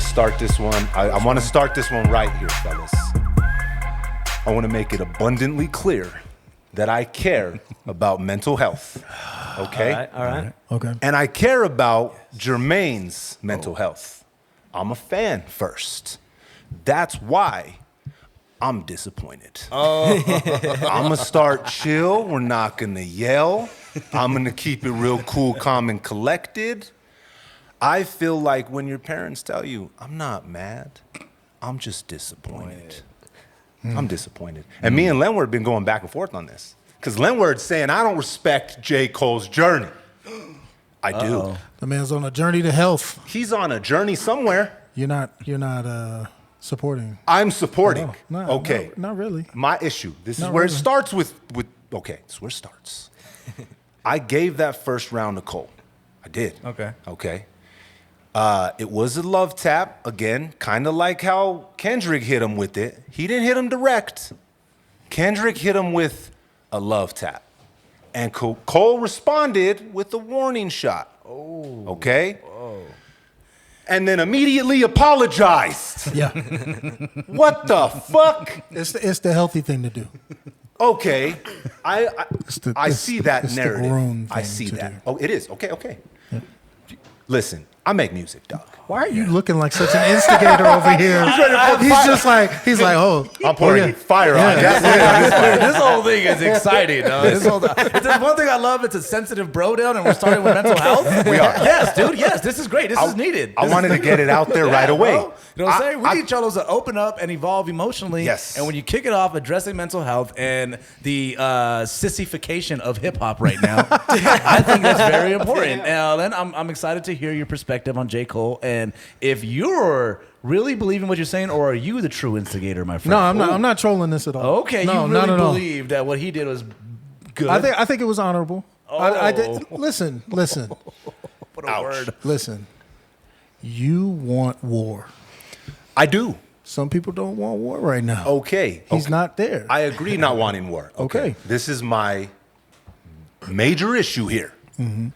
to start this one. I want to start this one right here, fellas. I want to make it abundantly clear that I care about mental health. Okay? All right. Okay. And I care about Jermaine's mental health. I'm a fan first. That's why I'm disappointed. I'm going to start chill. We're not going to yell. I'm going to keep it real cool, calm, and collected. I feel like when your parents tell you, I'm not mad, I'm just disappointed. I'm disappointed. And me and Lenward have been going back and forth on this. Because Lenward's saying, I don't respect J. Cole's journey. I do. The man's on a journey to health. He's on a journey somewhere. You're not supporting. I'm supporting. No, okay. Not really. My issue. This is Not where really. it starts with okay, this is where it starts. I gave that first round to Cole. I did. Okay. Okay. It was a love tap, again, kind of like how Kendrick hit him with it. He didn't hit him direct. Kendrick hit him with a love tap. And Cole responded with a warning shot. Oh. Okay? Whoa. And then immediately apologized. Yeah. What the fuck? It's the healthy thing to do. Okay. I see that it's the narrative. grown I thing see to that. do. Oh, it is. Okay. Listen, I make music, dog. Why are you looking like such an instigator over here? He's like, oh. I'm pouring fire on it. This whole thing is exciting, though. It's one thing I love. It's a sensitive bro down, and we're starting with mental health. We are. Yes, dude. Yes, this is great. This is needed. I wanted to get it out there right away. Bro. You know what I'm saying? We need cholos to open up and evolve emotionally. Yes. And when you kick it off addressing mental health and the sissification of hip hop right now, I think that's very important. Len, I'm excited to hear your perspective on J. Cole, and if you're really believing what you're saying, or are you the true instigator, my friend? No, I'm not. I'm not trolling this at all. Okay, no, you really no. believe that what he did was good. I think it was honorable. I did. Oh. Listen. What a word. Listen. You want war. I do. Some people don't want war right now. Okay. He's not there. I agree not wanting war. Okay. This is my major issue here. Mm-hmm.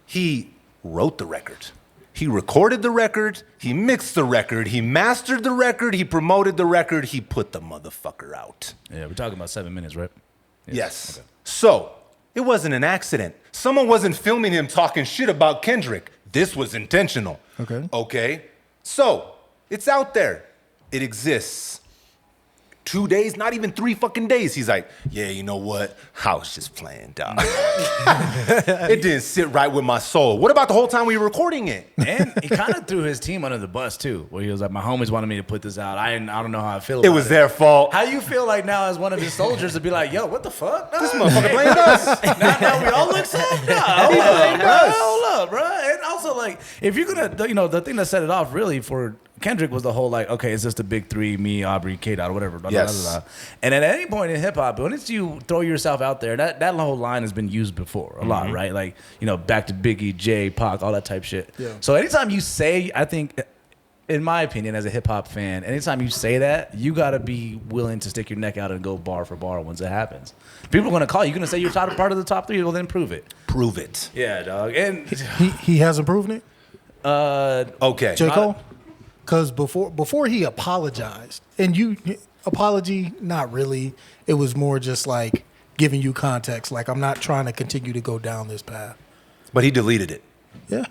He wrote the record. He recorded the record. He mixed the record. He mastered the record. He promoted the record. He put the motherfucker out. Yeah, we're talking about 7 minutes, right? Yes. Okay. So it wasn't an accident. Someone wasn't filming him talking shit about Kendrick. This was intentional. Okay. So it's out there. It exists. 2 days, not even 3 fucking days. He's like, yeah, you know what? I was just playing, dog. It didn't sit right with my soul. What about the whole time we were recording it? And he kind of threw his team under the bus too, where he was like, my homies wanted me to put this out. I don't know how I feel about it. It was their fault. How you feel like now as one of his soldiers to be like, yo, what the fuck? This motherfucker blamed us. Now we all look so hold up, bro. And also, like, if you're gonna, the thing that set it off really for Kendrick was the whole like, okay, it's just the big three, me, Aubrey, K-Dot, or whatever. Blah, Yes. blah, blah, blah. And at any point in hip hop, once you throw yourself out there, that whole line has been used before a lot, right? Like, back to Biggie, Jay, Pac, all that type shit. Yeah. So anytime you say, I think, in my opinion, as a hip hop fan, anytime you say that, you gotta be willing to stick your neck out and go bar for bar once it happens. People are gonna call you. You're gonna say you're part of the top 3. Well, then prove it. Prove it. Yeah, dog. And he hasn't proven it. Okay. J. Cole? Because before he apologized, and apology, not really. It was more just like giving you context. Like, I'm not trying to continue to go down this path. But he deleted it. Yeah.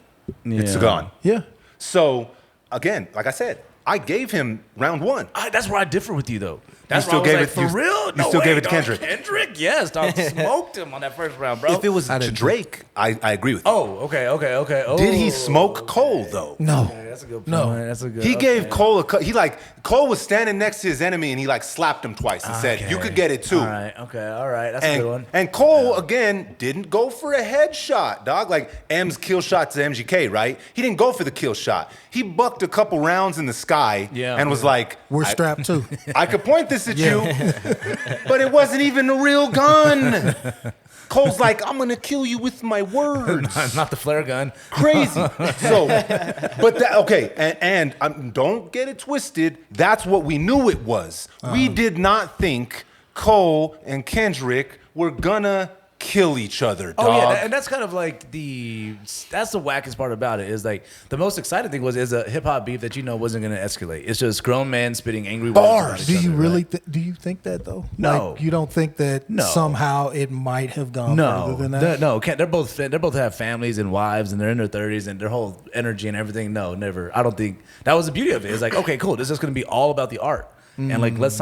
It's gone. Yeah. So, again, like I said, I gave him round 1. that's where I differ with you, though. That's still where I gave was like, it- for you- real? you No still way, gave it to dog. Kendrick. Kendrick, yes, dog. Smoked him on that first round, bro. If it was to Drake, I agree with you. Oh, okay. Oh, Did he smoke Cole, though? No. Okay, that's a good point. No. That's a good. He gave okay. Cole Cole was standing next to his enemy and he slapped him twice and said, you could get it too. All right. That's a good one. And Cole, again, didn't go for a headshot, dog. Like M's kill shot to MGK, right? He didn't go for the kill shot. He bucked a couple rounds in the sky and was like, We're strapped too. I could point this at you, but it wasn't even a real gun. Cole's like, I'm gonna kill you with my words. Not the flare gun. Crazy. So, but don't get it twisted. That's what we knew it was. We did not think Cole and Kendrick were gonna kill each other, dog. Oh yeah, and that's kind of like that's the wackest part about it is like the most exciting thing is a hip hop beef that wasn't going to escalate. It's just grown men spitting angry words. Do you really? Do you think that though? No, like, you don't think that somehow it might have gone further than that. No, they're both have families and wives and they're in their 30s and their whole energy and everything. No, never. I don't think that was the beauty of it. It's like, okay, cool. This is going to be all about the art. And like let's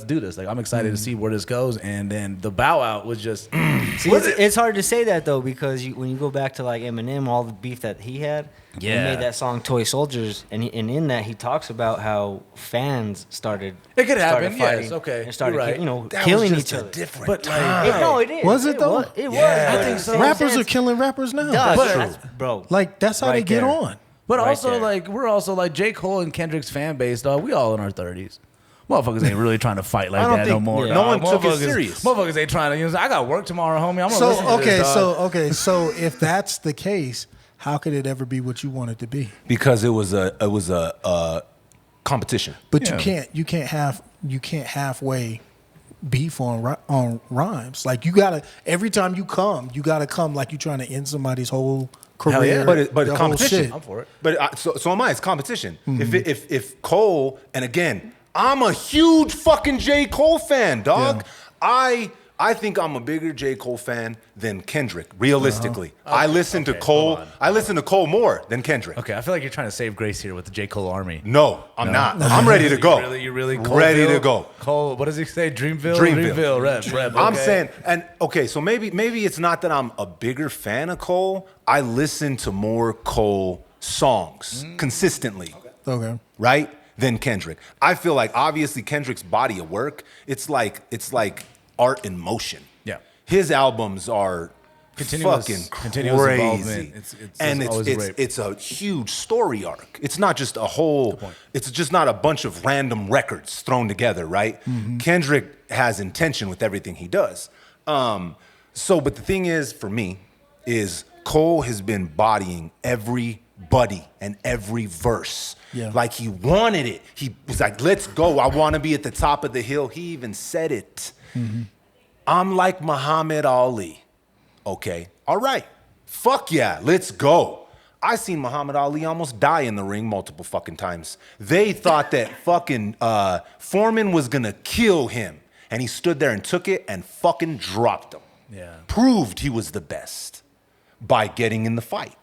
do this. Like I'm excited to see where this goes. And then the bow out was just. See, it's hard to say that though because when you go back to like Eminem, all the beef that he had. He made that song "Toy Soldiers," and in that he talks about how fans started. It could happen. Fighting, yes. Okay. And started that killing was just each other. Different but time. No, it is. Was it though? It was. I think so. Rappers are killing rappers now. That's bro. Like that's how Right they get there. on. But Right also there. like we're also like J. Cole and Kendrick's fan base, dog. We all in our 30s. Motherfuckers ain't really trying to fight like that no more. yeah. No one dog. took it serious. Motherfuckers ain't trying to. I got work tomorrow, homie. I'm gonna listen to this, dog. So if that's the case, how could it ever be what you want it to be? Because it was a competition. But you can't halfway beef on rhymes. Like you gotta every time you gotta come like you trying to end somebody's whole career. Hell yeah. But it's the whole competition. shit. I'm for it. But so am I. It's competition. If Cole, and again, I'm a huge fucking J. Cole fan, dog. Yeah. I think I'm a bigger J. Cole fan than Kendrick. Realistically, I listen to Cole. I listen to Cole more than Kendrick. Okay, I feel like you're trying to save grace here with the J. Cole army. No, I'm not. I'm ready to go. You really ready to go. Cole, what does he say? Dreamville? Dreamville. Rep. I'm okay. saying, and okay, so maybe it's not that I'm a bigger fan of Cole. I listen to more Cole songs consistently, Okay. right, than Kendrick. I feel like obviously Kendrick's body of work, it's like art in motion. Yeah. His albums are Continuous fucking involvement. crazy. And always great. It's a huge story arc. It's not just it's just not a bunch of random records thrown together, right? Kendrick has intention with everything he does. But the thing is, for me, is Cole has been bodying everybody and every verse. Yeah. Like he wanted it. He was like, let's go. I want to be at the top of the hill. He even said it. I'm like Muhammad Ali. Okay, all right. Fuck yeah, let's go. I seen Muhammad Ali almost die in the ring multiple fucking times. They thought that fucking Foreman was gonna kill him. And he stood there and took it and fucking dropped him. Yeah. Proved he was the best by getting in the fight.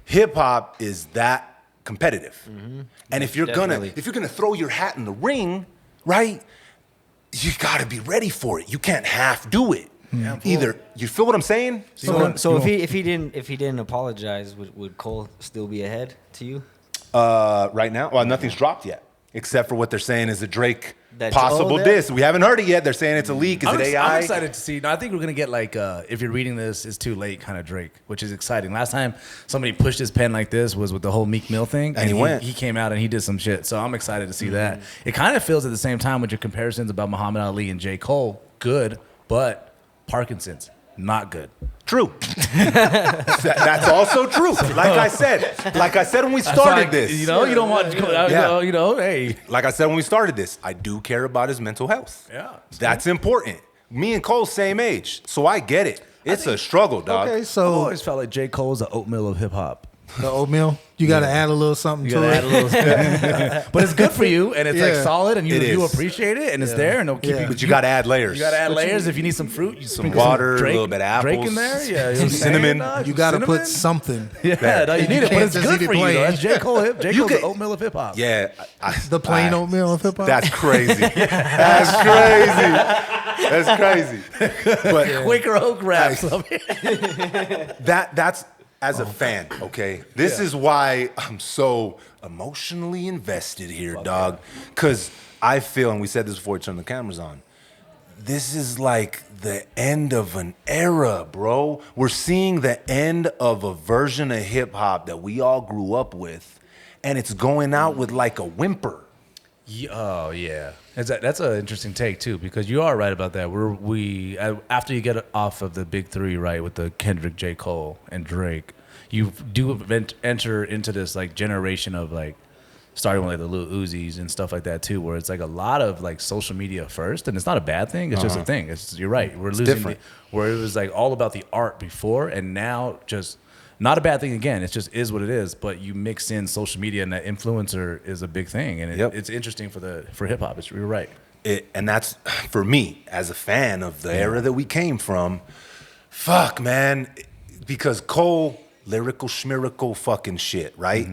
Hip hop is that competitive. And if you're Definitely. gonna throw your hat in the ring, right? You gotta be ready for it. You can't half do it. Either you feel what I'm saying? So if he didn't apologize, would Cole still be ahead to you? Right now, well, nothing's dropped yet, except for what they're saying is a Drake That- possible oh, that- diss. We haven't heard it yet. They're saying it's a leak. Is it AI? I'm excited to see. No, I think we're gonna get like, if you're reading this, it's too late, kind of Drake, which is exciting. Last time somebody pushed his pen like this was with the whole Meek Mill thing, And he went. He came out and he did some shit. So I'm excited to see that. It kind of feels at the same time with your comparisons about Muhammad Ali and J. Cole, good, but Parkinson's, not good. True. That's also true. Like I said when we started this. You know, you don't want, Yeah. you know, hey. Like I said when we started this, I do care about his mental health. Yeah. That's important. Me and Cole same age, so I get it. It's a struggle, dog. Okay, I've so always felt like J. Cole's the oatmeal of hip hop. the oatmeal, you got to add a little something You to gotta it. add a little, but it's good for you, and it's like Yeah. solid, and It you is. appreciate it, and it's there, and it'll keep Yeah. you. But you got to add layers. You gotta add layers. If you need some fruit, you sprinkle water, some Drake, a little bit of Drake apples, in there. Yeah, you know some what I'm saying, cinnamon. dog? You Some got to cinnamon. put something. Yeah, no, you need it, but can't it's just good eat it for you. plain. Though. That's J. Cole. J. You Cole's the can- oatmeal of hip hop. Yeah. The plain oatmeal of hip hop. That's crazy. That's crazy. That's crazy. But Quaker Oak raps. that's as a fan, okay? This is why I'm so emotionally invested here, dog. Because I feel, and we said this before we turned the cameras on, this is like the end of an era, bro. We're seeing the end of a version of hip hop that we all grew up with, and it's going out with like a whimper. Oh yeah, that's an interesting take too, because you are right about that. We after you get off of the big three, right, with the Kendrick, J. Cole, and Drake, you do enter into this like generation of like starting with like the Lil Uzis and stuff like that too, where it's like a lot of like social media first, and it's not a bad thing. It's just a thing. You're right. We're losing different. where it was like all about the art before, and now just not a bad thing again. It just is what it is. But you mix in social media, and that influencer is a big thing, and it's interesting for hip hop. You're right. And that's for me as a fan of the era that we came from. Fuck, man, because Cole, lyrical schmirical fucking shit, right?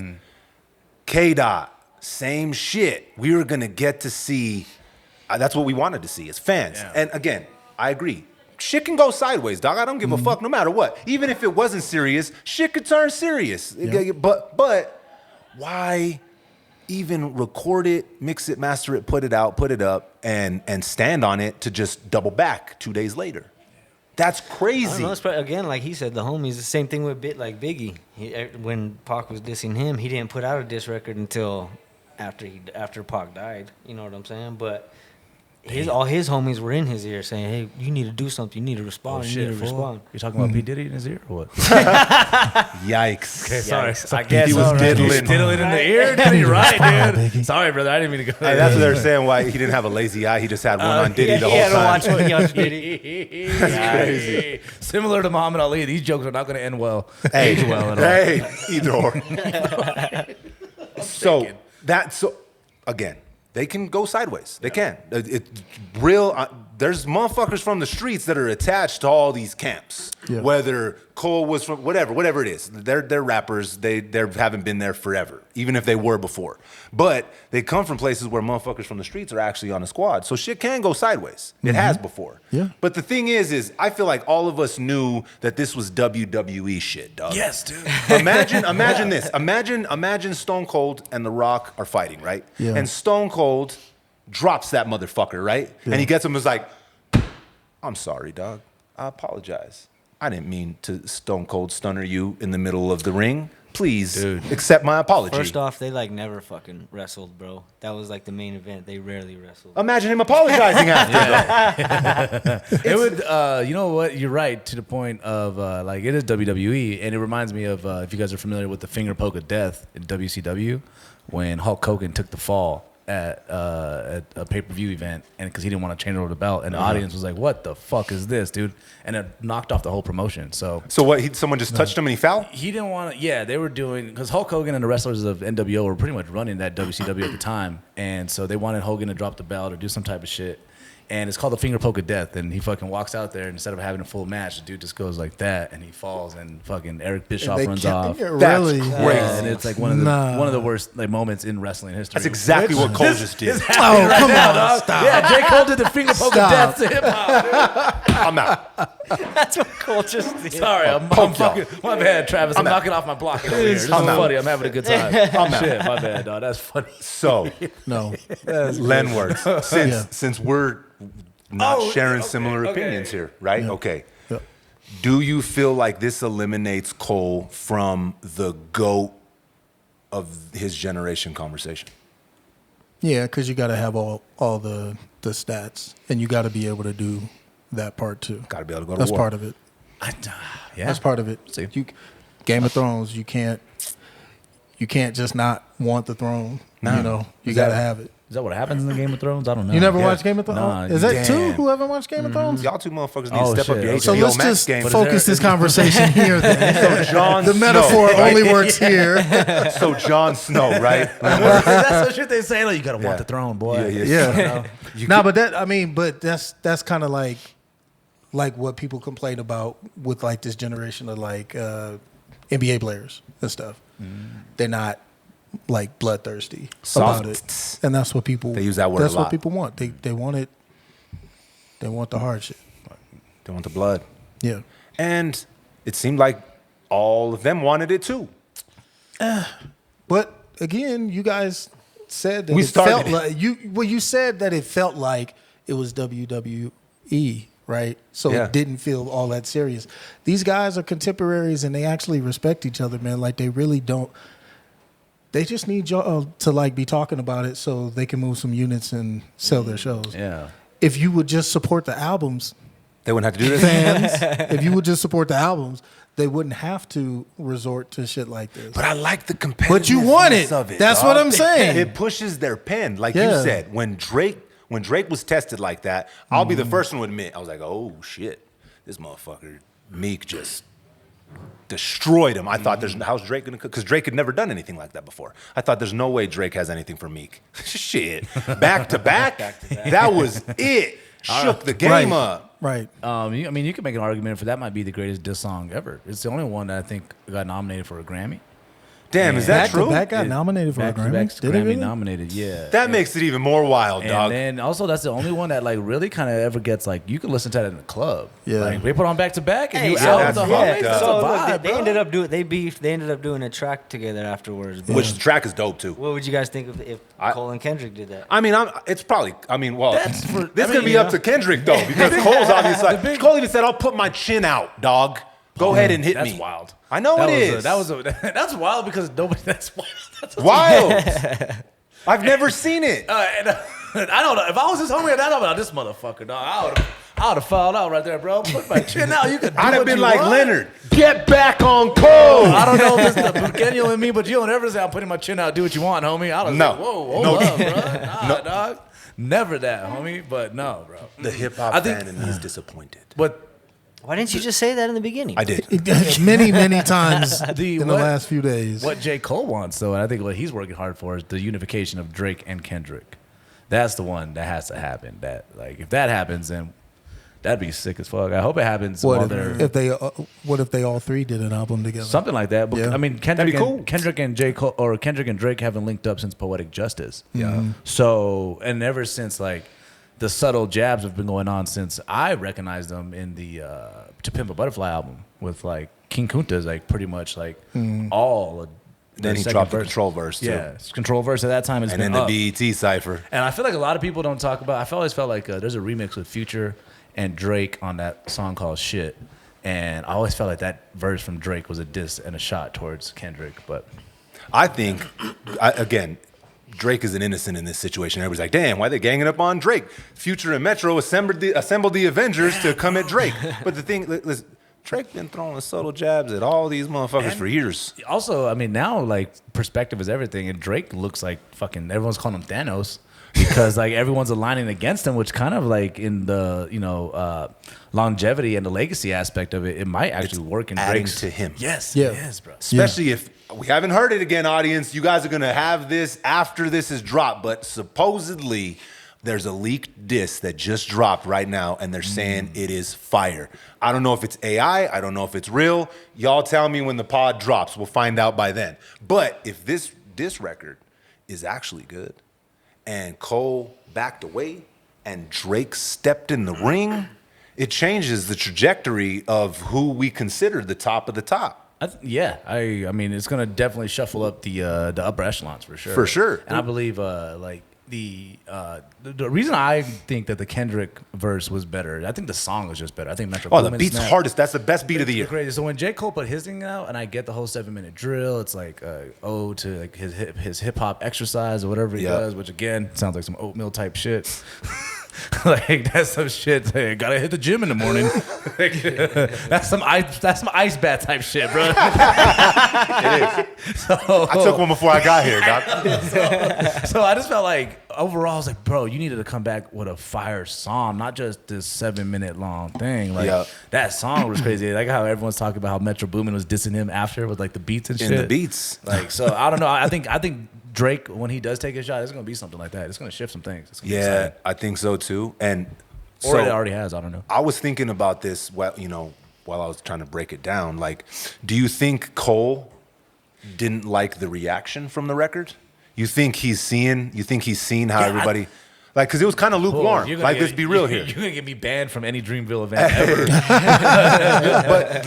K-Dot, same shit. We were gonna get to see. That's what we wanted to see as fans. Yeah. And again, I agree. Shit can go sideways, dog. I don't give a fuck no matter what. Even if it wasn't serious, shit could turn serious. Yeah. But why even record it, mix it, master it, put it out, put it up, and stand on it to just double back 2 days later? That's I don't crazy. know, it's probably, again, like he said, the homies. The same thing with Biggie. When Pac was dissing him, he didn't put out a diss record until after Pac died. You know what I'm saying? But all his homies were in his ear saying, "Hey, you need to do something. You need to respond. You need to respond." You're talking about P Diddy in his ear or what? Yikes. Okay, sorry. I guess he was so, right? diddling. Diddling in the ear? Diddy, right, dude? Sorry, brother. I didn't mean to go Hey, there. that's what they're saying. Why he didn't have a lazy eye. He just had one on Diddy the whole Yeah, time. watch what you Diddy. Crazy. Similar to Muhammad Ali, these jokes are not going to end well. Hey, Age well at all. hey, either or. So again, they can go sideways. They can. It's real. There's motherfuckers from the streets that are attached to all these camps. Yeah. Whether Cole was from whatever it is. They're rappers. They haven't been there forever, even if they were before. But they come from places where motherfuckers from the streets are actually on the squad. So shit can go sideways. It has before. Yeah. But the thing is I feel like all of us knew that this was WWE shit, dog. Yes, dude. Imagine this. Imagine Stone Cold and The Rock are fighting, right? Yeah. And Stone Cold drops that motherfucker, right? Yeah. And he gets him and is like, "I'm sorry, dog. I apologize. I didn't mean to Stone Cold stunner you in the middle of the ring. Please accept my apology." First off, they like never fucking wrestled, bro. That was like the main event. They rarely wrestled. Imagine him apologizing after. It would, you know what? You're right to the point of like it is WWE, and it reminds me of if you guys are familiar with the finger poke of death in WCW, when Hulk Hogan took the fall at a pay-per-view event, and because he didn't want to change over the belt, and the audience was like, "What the fuck is this, dude?" And it knocked off the whole promotion. So what? Someone just touched him and he fell? he didn't want to. Yeah, they were doing because Hulk Hogan and the wrestlers of NWO were pretty much running that WCW at the time, and so they wanted Hogan to drop the belt or do some type of shit. And it's called the finger poke of death. And he fucking walks out there, and instead of having a full match, the dude just goes like that, and he falls, and fucking Eric Bischoff runs off. Really? Crazy. And it's like one of the worst like moments in wrestling history. That's exactly what Cole just did. Oh, come on. Stop. Yeah, J. Cole did the finger poke of death to hip hop. I'm out. That's what Cole just did. Sorry, I'm fucking. My bad, Travis. I'm knocking off my block over here. This is funny. I'm having a good time. Shit, my bad, dog. That's funny. So, No. Len words. Since we're not sharing similar opinions here, right? Yeah. Okay. Yeah. Do you feel like this eliminates Cole from the GOAT of his generation conversation? Yeah, because you got to have all the stats, and you got to be able to do that part too. Got to be able to go to That's war. part of it. Yeah. That's part of it. See. Game of Thrones, you can't just not want the throne. No. You know, you got to have it. Is that what happens in the Game of Thrones? I don't know. You never watched Game of Thrones? Nah, Is that damn. two who haven't watched Game of Thrones? Y'all two motherfuckers need Oh, to step up shit. your HBO So let's Max just game. focus this conversation here then. So Jon The Snow, metaphor right? only works here. So Jon Snow, right? That's the shit they say. Like, you gotta want the throne, boy. Yeah. But that's kind of like what people complain about with like this generation of like NBA players and stuff. They're not like bloodthirsty about it, and that's what people. They use that word That's a lot. what people want. They want it. They want the hard shit. They want the blood. Yeah. And it seemed like all of them wanted it too. But again, you guys said that We it started felt it. like you said that it felt like it was WWE, right? So Yeah. it didn't feel all that serious. These guys are contemporaries and they actually respect each other, man. Like they really don't. They just need y'all to like be talking about it so they can move some units and sell their shows. Yeah. If you would just support the albums, They wouldn't have to do this. fans, if you would just support the albums, they wouldn't have to resort to shit like this. But I like the competitiveness But you want it. of it. That's dog. what I'm saying. It pushes their pen. Like you Yeah. said, when Drake was tested like that, I'll be the first one to admit, I was like, oh shit, this motherfucker, Meek just destroyed him. I thought how's Drake gonna, because Drake had never done anything like that before. I thought there's no way Drake has anything for Meek. Shit. Back to back, that was it. Shook the game up. Right. You can make an argument for that might be the greatest diss song ever. It's the only one that I think got nominated for a Grammy. Damn, is that true? Back got nominated for a Grammy. Back-to-back's Did it Grammy really? nominated, yeah. That makes it even more wild, And dog. then also that's the only one that like really kind of ever gets like you can listen to that in the club. Yeah. Like they put on back to back and you so- out with the that's homies. fucked That's up. a So look, vibe, they bro. ended up doing they beefed. They ended up doing a track together afterwards. But Which the track is dope too. what would you guys think if Cole and Kendrick did that? I mean, it's probably. I mean, well, That's for- this is I gonna mean, be up to Kendrick though, because Cole's obviously like. Cole even said, "I'll put my chin out, dog. Go ahead and hit That's me." wild. I know That it was is. that's wild because nobody. That's wild. That's Wild. I've never seen it. and, I don't know if I was his homie. I'd have this motherfucker, dog. I would have fouled out right there, bro. Put my chin out. You could. Do I'd have what been you like want. Leonard. Get back on Cole. I don't know if it's the Kenyo in me, but you don't ever say I'm putting my chin out. Do what you want, homie. I was No. like, whoa, hold No. up, bro. Nah, dog. Never that, homie. But no, bro. The hip hop I think- fan in me is disappointed. But Why didn't you just say that in the beginning? I did. many times The in the what- last few days. what J. Cole wants, though, and I think what he's working hard for is the unification of Drake and Kendrick. That's the one that has to happen. That like if that happens, then that'd be sick as fuck. I hope it happens while they're What if they all three did an album together? something like that. But Yeah. I mean, That'd be cool. Kendrick and J. Cole or Kendrick and Drake haven't linked up since Poetic Justice. Yeah. So and ever since like the subtle jabs have been going on since I recognized them in the To Pimp a Butterfly album with like King Kunta's like pretty much like all. Then he second dropped the verse. control verse too. Yeah, control verse at that time has And been then up. the BET cipher. And I feel like a lot of people don't talk about. Always felt like there's a remix with Future and Drake on that song called "Shit," and I always felt like that verse from Drake was a diss and a shot towards Kendrick. But I think, again, Drake is an innocent in this situation. Everybody's like, damn, why are they ganging up on Drake? Future and Metro assembled the Avengers to come at Drake. But the thing, listen, Drake been throwing subtle jabs at all these motherfuckers for years. also, I mean, now like perspective is everything, and Drake looks like fucking everyone's calling him Thanos. Because like everyone's aligning against him, which kind of like in the longevity and the legacy aspect of it, it might actually work in Adding Drake's to him. Yes, Yeah. it is, bro. Especially if we haven't heard it again, audience. You guys are going to have this after this is dropped. But supposedly there's a leaked disc that just dropped right now, and they're saying it is fire. I don't know if it's AI. I don't know if it's real. Y'all tell me when the pod drops. We'll find out by then. But if this disc record is actually good, and Cole backed away, and Drake stepped in the ring, it changes the trajectory of who we consider the top of the top. I mean, it's gonna definitely shuffle up the upper echelons for sure. For sure. And I believe like the reason I think that the Kendrick verse was better, I think the song was just better. I think Metro. Oh, the Boomin beat's snapped. hardest. That's the best beat of the year. Crazy. So when J. Cole put his thing out, and I get the whole 7-minute drill, it's like ode to like his hip hop exercise or whatever he Yeah. does, which again sounds like some oatmeal type shit. Like that's some shit. Hey, gotta hit the gym in the morning. Like, that's some ice bath type shit, bro. It is. So, I took one before I got here, Doc. so I just felt like overall, I was like, bro, you needed to come back with a fire song, not just this 7-minute long thing. Like Yeah. that song was crazy. Like how everyone's talking about how Metro Boomin was dissing him after with like the beats and shit. In the beats. Like so, I don't know. I think Drake, when he does take a shot, it's gonna be something like that. It's gonna shift some things. It's gonna be Yeah, exciting. I think so too. And Or it so already has. I don't know. I was thinking about this while I was trying to break it down. Like, do you think Cole didn't like the reaction from the record? You think he's seen how Yeah, everybody like, because it was kind of lukewarm. You're gonna Like, get- let's be real here. You're gonna get me banned from any Dreamville event ever.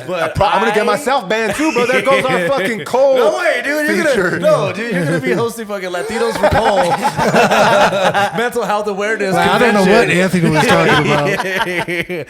But I'm gonna get myself banned too, bro. There goes our fucking Cole. No way, dude. feature. You're gonna be hosting fucking Latinos for Cole. Mental health awareness. I don't know what Anthony was talking about.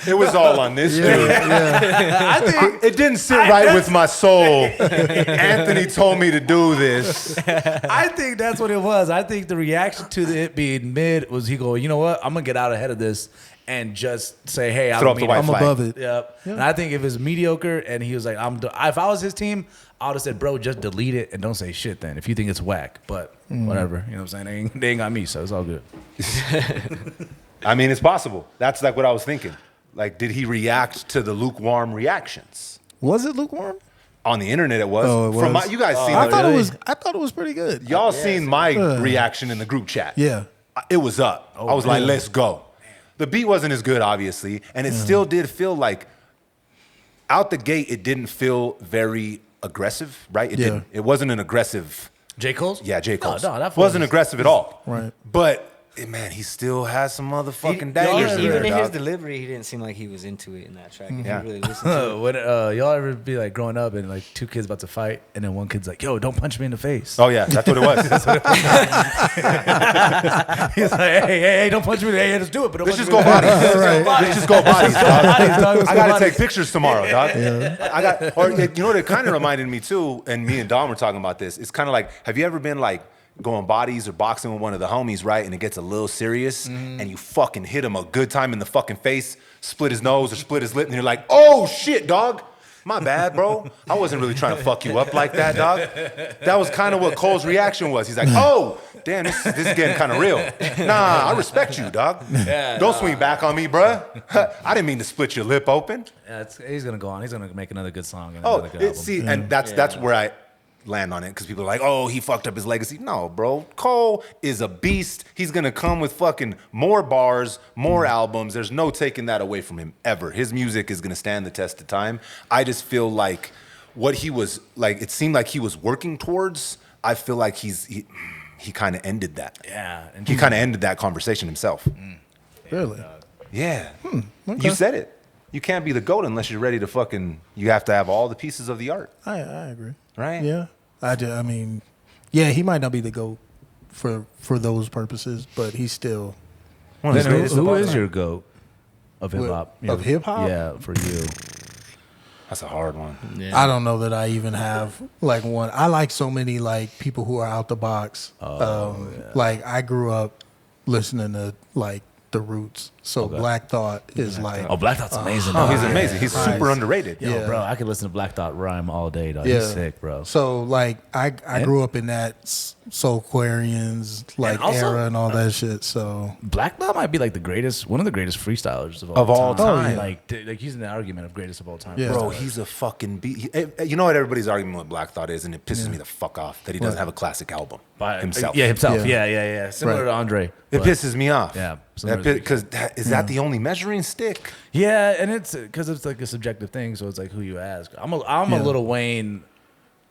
It was all on this dude. I think It didn't sit right with my soul. Anthony told me to do this. I think that's what it was. I think the reaction to it being mid was he go, you know what? I'm gonna get out ahead of this and just say, hey, Throw up the white I'm flag. above it. Yep. And I think if it's mediocre and he was like, if I was his team, I would have said, bro, just delete it and don't say shit then if you think it's whack. But whatever. You know what I'm saying? They ain't got me, so it's all good. I mean, it's possible. That's like what I was thinking. Like, did he react to the lukewarm reactions? Was it lukewarm? On the internet, it was. Oh, it From was? you guys seen I it. thought it was. I thought it was pretty good. Y'all seen my reaction in the group chat. Yeah. It was up. I was like, let's go. The beat wasn't as good, obviously, and it still did feel like out the gate, it didn't feel very aggressive, right? It didn't. It wasn't an aggressive. J. Cole's? Yeah, J. Cole's. No, that wasn't aggressive at all. Right. But, man, he still has some motherfucking dangers in Even there, in his dog. delivery, he didn't seem like he was into it in that track. If Yeah. you really listen to it. When y'all ever be like growing up and like two kids about to fight and then one kid's like, yo, don't punch me in the face. Oh, yeah, that's what it was. He's like, hey, don't punch me. Hey, let's do it. But don't Let's punch just me go in the face. bodies. Let's just go bodies, dog. Bodies, dog. Let's I go gotta bodies. take pictures tomorrow, dog. Or you know what it kind of reminded me too, and me and Dom were talking about this. It's kind of like, have you ever been like going bodies or boxing with one of the homies, right? And it gets a little serious, and you fucking hit him a good time in the fucking face, split his nose or split his lip, and you're like, oh shit, dog. My bad, bro. I wasn't really trying to fuck you up like that, dog. That was kind of what Cole's reaction was. He's like, oh, damn, this is getting kind of real. Nah, I respect you, dog. Don't swing back on me, bruh. I didn't mean to split your lip open. Yeah, he's going to go on. He's going to make another good song. And Oh, another good album. see, and that's where I land on it, because people are like, oh, he fucked up his legacy. No, bro. Cole is a beast. He's going to come with fucking more bars, more albums. There's no taking that away from him ever. His music is going to stand the test of time. I just feel like what he was, like, it seemed like he was working towards, I feel like he kind of ended that. Yeah. And He kind of ended that conversation himself. Really? Yeah. Okay. You said it. You can't be the GOAT unless you're ready to fucking, you have to have all the pieces of the art. I agree. Right? Yeah. I mean, yeah, he might not be the GOAT for those purposes, but he's still One of the Then greatest of who all is time. your GOAT of hip hop? Of hip-hop? Yeah, for you. That's a hard one. Yeah. I don't know that I even have like one. I like so many like people who are out the box. Like I grew up listening to like the Roots, so Black Thought is like Oh, Black Thought's amazing. Oh, dog. he's amazing. He's super underrated. Yo, Yeah. bro, I could listen to Black Thought rhyme all day, dog. yeah. He's sick, bro. So like I grew up in that Soulquarians like And also- era and all that shit. So Black Thought might be like one of the greatest freestylers of all time. time. Oh, yeah. Like he's in the argument of greatest of all time. Yeah. Bro, he's a fucking beat. You know what everybody's argument with Black Thought is, and it pisses me the fuck off that he doesn't have a classic album By himself. Yeah, himself. Yeah. Yeah. Similar Right. to Andre. It but- pisses me off. Yeah, similar to- Because is that the only measuring stick? Yeah, and it's because it's like a subjective thing, so it's like who you ask. I'm a Lil Wayne.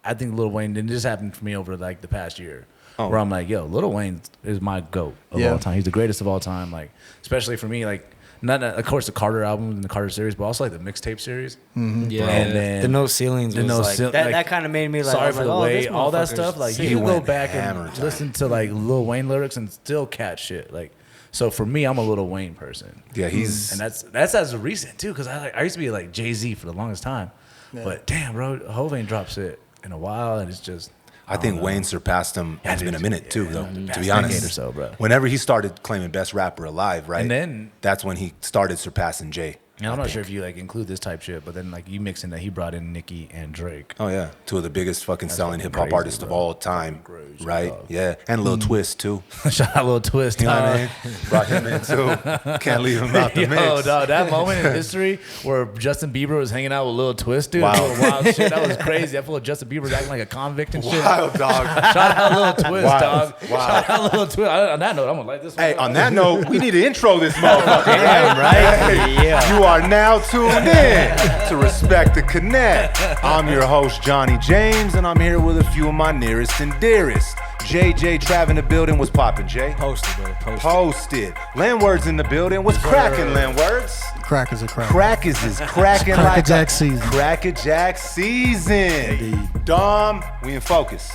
I think Lil Wayne, and this happened for me over like the past year, where I'm like, yo, Lil Wayne is my GOAT of Yeah. all time. He's the greatest of all time. Like, especially for me, like, not of course the Carter album and the Carter series, but also like the mixtape series. Yeah, And then the no ceilings the was no like, ceil- that. like, That kind of made me like, I Sorry was for like, the oh, way, this all that motherfucker's stuff. Like sick. you can go went back hammer and time. listen to like Lil Wayne lyrics and still catch shit. Like, so for me, I'm a Lil Wayne person. Yeah, he's And that's as recent too, because I used to be like Jay-Z for the longest time, but damn, bro, Hov ain't dropped shit in a while, and it's just I think Wayne surpassed him. It's been a minute too, though. To past be decade honest, or so, bro. Whenever he started claiming best rapper alive, right? And then- that's when he started surpassing Jay. And I'm not sure if you like include this type shit, but then like you mix in that he brought in Nicki and Drake. Oh yeah, two of the biggest fucking selling fucking hip hop crazy, artists of bro. all time, Crazy, right? dog. Yeah, and a little twist too. Shout out Lil Twist. You know what I dog. mean? Brought him in too. Can't leave him out the Yo, mix. dog, that moment in history where Justin Bieber was hanging out with Lil Twist, dude. Wow. Wow. Wild shit. That was crazy. I feel like Justin Bieber was acting like a convict and shit. Wild dog. Shout out Lil Twist, Wild. dog. Wild. Shout out Lil Twist. On that note, I'm gonna light this one. Hey, up. on that note, we need to intro this motherfucker, Damn, right? right? Yeah. You are now tuned in to Respect the Connect. I'm your host, Johnny James, and I'm here with a few of my nearest and dearest. JJ Trav in the building. Was poppin', Jay? Posted, bro. Posted. Posted. Landwords in the building. What's cracking, Landwords? crack is a crack. Crackers is cracking like Crack-a-jack season. Crack-a-jack season. Indeed. Dom, we in focus.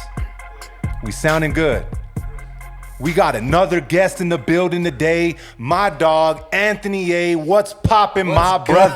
We sounding good. We got another guest in the building today. My dog, Anthony A. What's poppin', my brother?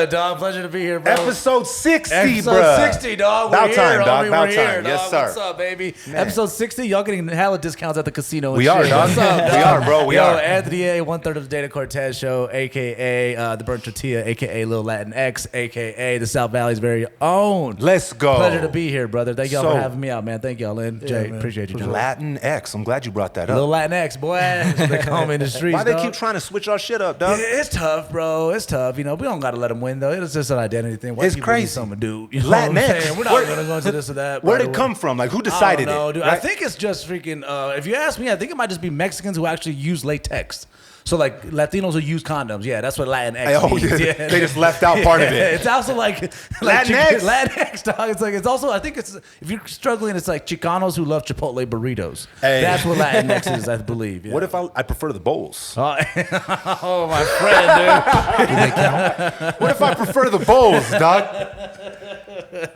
Good, dog. Pleasure to be here, bro. Episode 60, Episode bruh. 60, dog. About We're time, here, dog. homie. About We're time. here, Yes, dog. sir. What's up, baby? Man. Episode 60, y'all getting hella discounts at the casino and We shit. are, dog. What's up, dog? We are, bro. We Yo, are. Anthony A., 1/3 of the Dana Cortez Show, a.k.a. The Burnt Tortilla, a.k.a. Lil Latin X, a.k.a. the South Valley's very own. Let's go. Pleasure to be here, brother. Thank y'all So- for having me out, man. Thank y'all, Lynn. Jay, man. appreciate you, Joe. Latin X. I'm glad you brought that up. Lil Latin X, boy. They call me in the streets, Why they dog. keep trying to switch our shit up, dog? It's tough, bro. It's tough. You know, we don't got to let them win, though. It's just an identity thing. White It's people need crazy. something to do. You know what I'm Latinx. saying? We're not going to go into this or that. Where'd by it the come way. from? Like, who I decided don't know, it? dude. right? I think it's just freaking, if you ask me, I think it might just be Mexicans who actually use latex. So, like, Latinos who use condoms. Yeah, that's what Latinx Oh, means. yeah. They just left out part of it. It's also like Latinx? Latinx, dog. It's like, it's also, I think it's, if you're struggling, it's like Chicanos who love Chipotle burritos. Hey. That's what Latinx is, I believe. Yeah. What if I prefer the bowls? Oh, my friend, dude. What if I prefer the bowls, dog?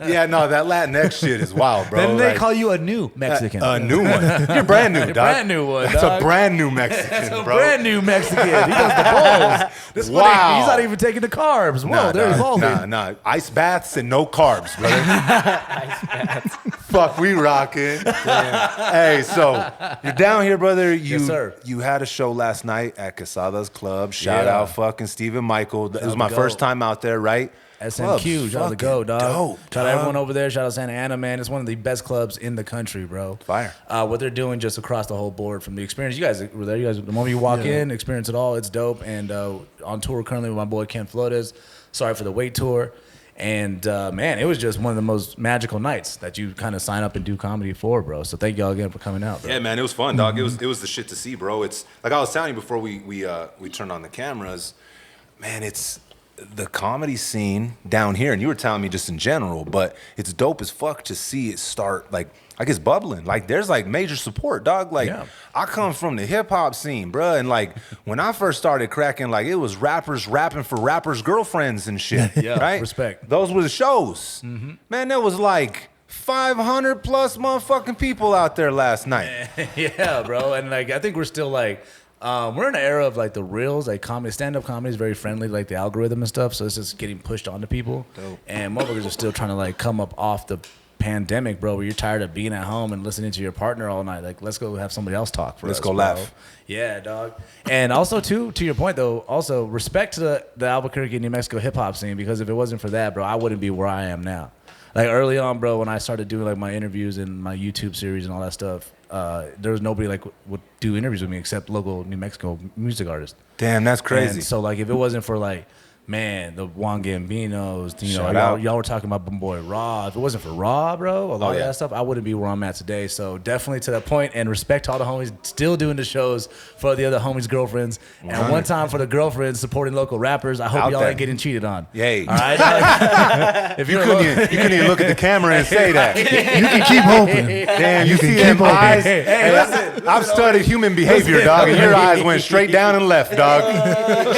Yeah, no, that Latinx shit is wild, bro. Then they Like, call you a new Mexican. a new one. You're brand new, dog. brand new one, That's dog. a brand new Mexican, That's a bro. brand new Mexican. He does the balls. This one, Wow. he's not even taking the carbs. Whoa, Nah, they're dog. evolving. Nah. Ice baths and no carbs, brother. Fuck, we rocking. Hey, so you're down here, brother. You, Yes, sir. You had a show last night at Quesada's Club. Shout Yeah. out fucking Stephen Michael. It was out my the first GOAT. time out there, right? SNQ, shout out to Go, dog. Dope, Shout out dog. everyone over there. Shout out Santa Ana, man. It's one of the best clubs in the country, bro. Fire. What they're doing just across the whole board from the experience. You guys were there. You guys, the moment you walk in, experience it all. It's dope. And on tour currently with my boy Ken Flores. Sorry for the wait tour. And man, it was just one of the most magical nights that you kind of sign up and do comedy for, bro. So thank y'all again for coming out, bro. Yeah, man, it was fun, dog. It was the shit to see, bro. It's like I was telling you before we turned on the cameras. Man, it's the comedy scene down here, and you were telling me just in general, but it's dope as fuck to see it start like it's bubbling. Like there's like major support, dog. Like Yeah. I come from the hip hop scene, bro, and like when I first started cracking, like it was rappers rapping for rappers' girlfriends and shit. Yeah, right. respect. Those were the shows. Man, there was like 500 plus motherfucking people out there last night. Yeah, bro. And like I think we're still like we're in an era of like the reels, like comedy, stand-up comedy is very friendly, like the algorithm and stuff. So it's just getting pushed onto people. Dope. And motherfuckers are still trying to like come up off the pandemic, bro, where you're tired of being at home and listening to your partner all night. Like, let's go have somebody else talk for us. Let's go bro. laugh. Yeah, dog. And also too, to your point though, also respect to the Albuquerque, New Mexico hip hop scene, because if it wasn't for that, bro, I wouldn't be where I am now. Like early on, bro, when I started doing like my interviews and my YouTube series and all that stuff, there was nobody like would do interviews with me except local New Mexico music artists. Damn, that's crazy. And so like if it wasn't for like, man, the Juan Gambinos, you know, Shout out. y'all were talking about Boy Raw. If it wasn't for Raw, bro, a lot of yeah. that stuff, I wouldn't be where I'm at today. So definitely to that point, and respect to all the homies still doing the shows for the other homies' girlfriends. And 100. one time for the girlfriends supporting local rappers. I hope Out y'all there. ain't getting cheated on. Yay. All right. If You you're couldn't even look at the camera and say that. You can keep hoping. Damn, you can see keep them hoping. eyes? Hey, listen, I've studied human behavior, dog, and your eyes went straight down and left, dog.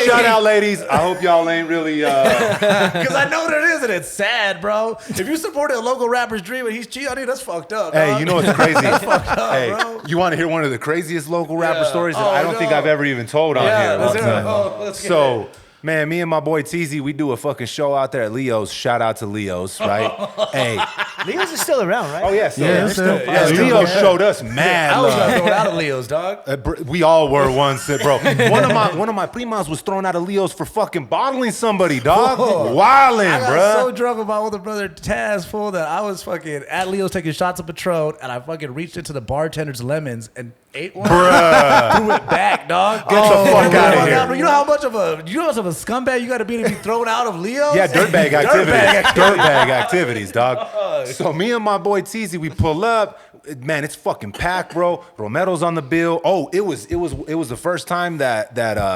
Shout out, ladies. I hope y'all ain't really. because I know what it is, and it's sad, bro. If you supported a local rapper's dream and he's cheating on you, that's fucked up. Hey, dog. you know what's crazy? Hey, bro. you want to hear one of the craziest local rapper Yeah. stories that Oh, I don't think no. I've ever even told on Yeah, here. let's one hear it. time. Oh, let's get So, it. man, me and my boy Teezy, we do a fucking show out there at Leo's. Shout out to Leo's, right? Hey. Leo's is still around, right? Oh, yeah. So, Yeah, it's still- yeah, still Leo going. showed us mad I was love. gonna throw it out of Leo's, dog. We all were once, bro. One of my primas was thrown out of Leo's for fucking bottling somebody, dog. Whoa. Wildin', I got bro. so drunk with my older brother Taz, fool, that I was fucking at Leo's taking shots of Patron, and I fucking reached into the bartender's lemons and ate one. Bruh. Threw it back, dog. Get the fuck outta here. You know how much of a scumbag you got to be thrown out of Leo's? Yeah, dirtbag activities. Dirtbag Dirtbag activities, dog. So me and my boy Teezy, we pull up. Man, it's fucking packed, bro. Romero's on the bill. Oh, it was the first time that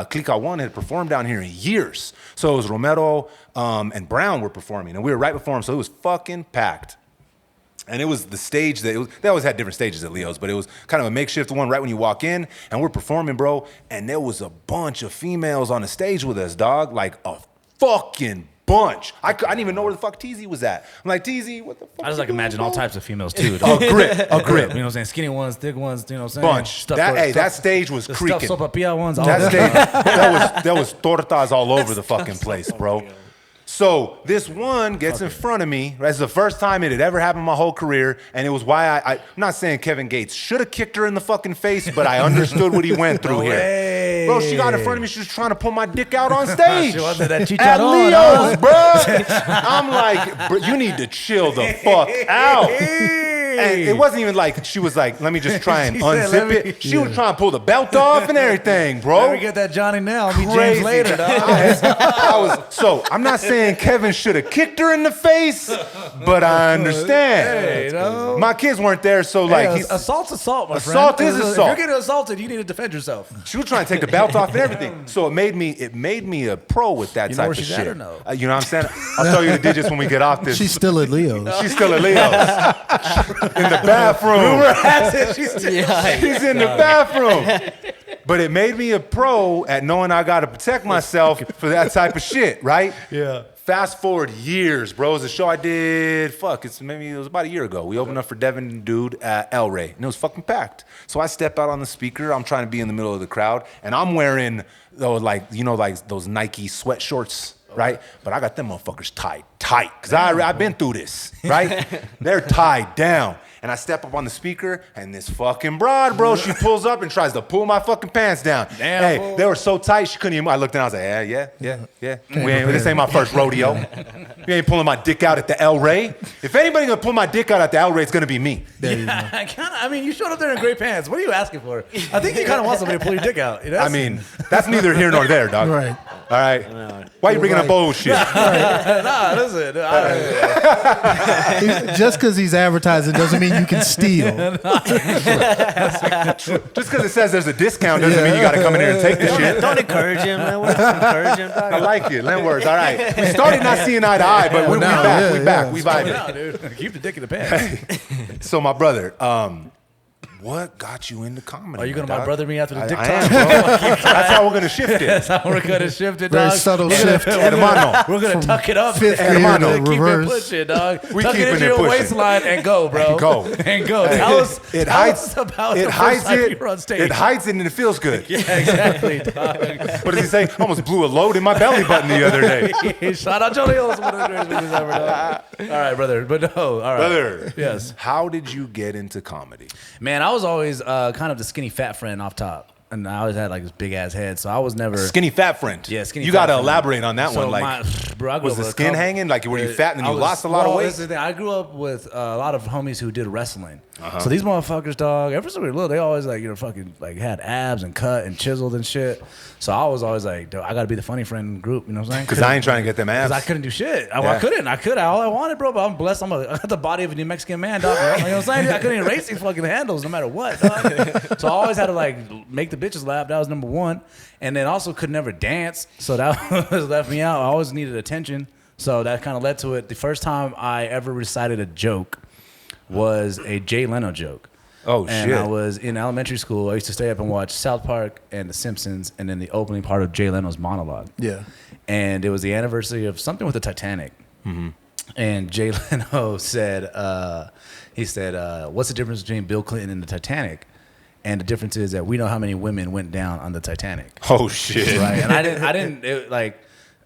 Clica One had performed down here in years. So it was Romero and Brown were performing, and we were right before them, so it was fucking packed. And it was the stage they always had different stages at Leo's, but it was kind of a makeshift one right when you walk in, and we're performing, bro. And there was a bunch of females on the stage with us, dog, like a fucking bunch. I didn't even know where the fuck TZ was at. I'm like, TZ, what the fuck? I just you like doing, imagine bro? all types of females too. A grip. You know what I'm saying? Skinny ones, thick ones, you know what I'm saying? Bunch. That stage was the creaking. stuffed sopapilla ones. All That that. stage, there was tortas all over the fucking place, bro. So this one gets in front of me. That's the first time it had ever happened in my whole career, and it was why I'm not saying Kevin Gates should have kicked her in the fucking face, but I understood what he went through here. Bro, she got in front of me. She was trying to pull my dick out on stage. She wanted that At chicharron, Leo's, bro. I'm like, bro, you need to chill the fuck out. And it wasn't even like she was like, let me just try and She said, unzip "Let me-" it. She was trying to pull the belt off and everything, bro. Let me get that Johnny now. I'll be James Crazy. later, dog. So I'm not saying Kevin should have kicked her in the face, but I understand. Hey, you know? My kids weren't there, so like Hey, he's, assault's assault, my friend. Assault is If assault. you're getting assaulted, you need to defend yourself. she was trying to take the belt off and everything. So it made me a pro with that You know type where of she's shit. at or no? You know what I'm saying? I'll tell you the digits when we get off this. She's still at Leo's. She's still at Leo's in the bathroom. She's in the bathroom. But it made me a pro at knowing I got to protect myself for that type of shit, right? Yeah. Fast forward years, bro. It was a show I did, it was about a year ago. We opened up for Devin Dude at El Rey, and it was fucking packed. So I step out on the speaker. I'm trying to be in the middle of the crowd, and I'm wearing those, like those Nike sweat shorts, right? But I got them motherfuckers tied tight, because I've been through this, right? They're tied down. And I step up on the speaker, and this fucking broad, bro, she pulls up and tries to pull my fucking pants down. Damn, hey, fool. they were so tight, she couldn't even. I looked and I was like, yeah. This ain't my first rodeo. You ain't pulling my dick out at the El Rey. If anybody gonna pull my dick out at the El Rey, it's gonna be me. I mean, you showed up there in great pants. What are you asking for? I think you kind of want somebody to pull your dick out. You know? I mean, that's neither here nor there, dog. Right. All right. Why you bringing up bullshit? nah, listen. Just because he's advertising doesn't mean you can steal. Just because it says there's a discount doesn't mean you gotta come in here and take the shit. Don't encourage him, man. Encourage him, dog. I like it. Land words. All right. We started not seeing eye to eye, but we back. We back. We vibing. No, dude. Keep the dick in the pants. So my brother, what got you into comedy? Are you going to dog? my brother me after the dick I talk? am, bro. That's how we're gonna shift it. That's how we're going to shift it, Very dog. subtle We're shift. Hermano. We're going to tuck it up. fifth and gear Hermano. to keep reverse. it pushing, dog. We tuck keeping it into it your pushing. waistline and go, bro. Go. And go. Tell us about the first time you were on stage. It hides it and it feels good. Yeah, exactly, dog. What does he say? I almost blew a load in my belly button the other day. Shout out Johnny Hills, one of the greatest movies ever done. All right, brother. But no, all right. Brother. Yes. How did you get into comedy? Man, I was always kind of the skinny fat friend off top. And I always had like this big ass head. So I was never. Skinny fat friend. Yeah, skinny You got got to elaborate on that So one. Like, bro, I grew was up the with a skin couple- hanging? Like, were you fat and you lost a lot of Well, weight? this is the thing. I grew up with a lot of homies who did wrestling. So these motherfuckers, dog, ever since we were little, they always like, fucking like had abs and cut and chiseled and shit. So I was always like, I got to be the funny friend in the group. You know what I'm saying? Because I ain't trying to get them abs. Because I couldn't do shit. I Yeah. couldn't. All I wanted, bro. But I'm blessed. I got the body of a New Mexican man, dog. You know what I'm saying? I couldn't even race these fucking handles no matter what, dog. So I always had to like make the bitches laugh. That was number one. And then also could never dance. So that left me out. I always needed attention. So that kind of led to it. The first time I ever recited a joke was a Jay Leno joke. Oh, And shit. I was in elementary school. I used to stay up and watch South Park and The Simpsons, and then the opening part of Jay Leno's monologue. Yeah. And it was the anniversary of something with the Titanic. And Jay Leno said, what's the difference between Bill Clinton and the Titanic? And the difference is that we know how many women went down on the Titanic. Oh, shit. Right? And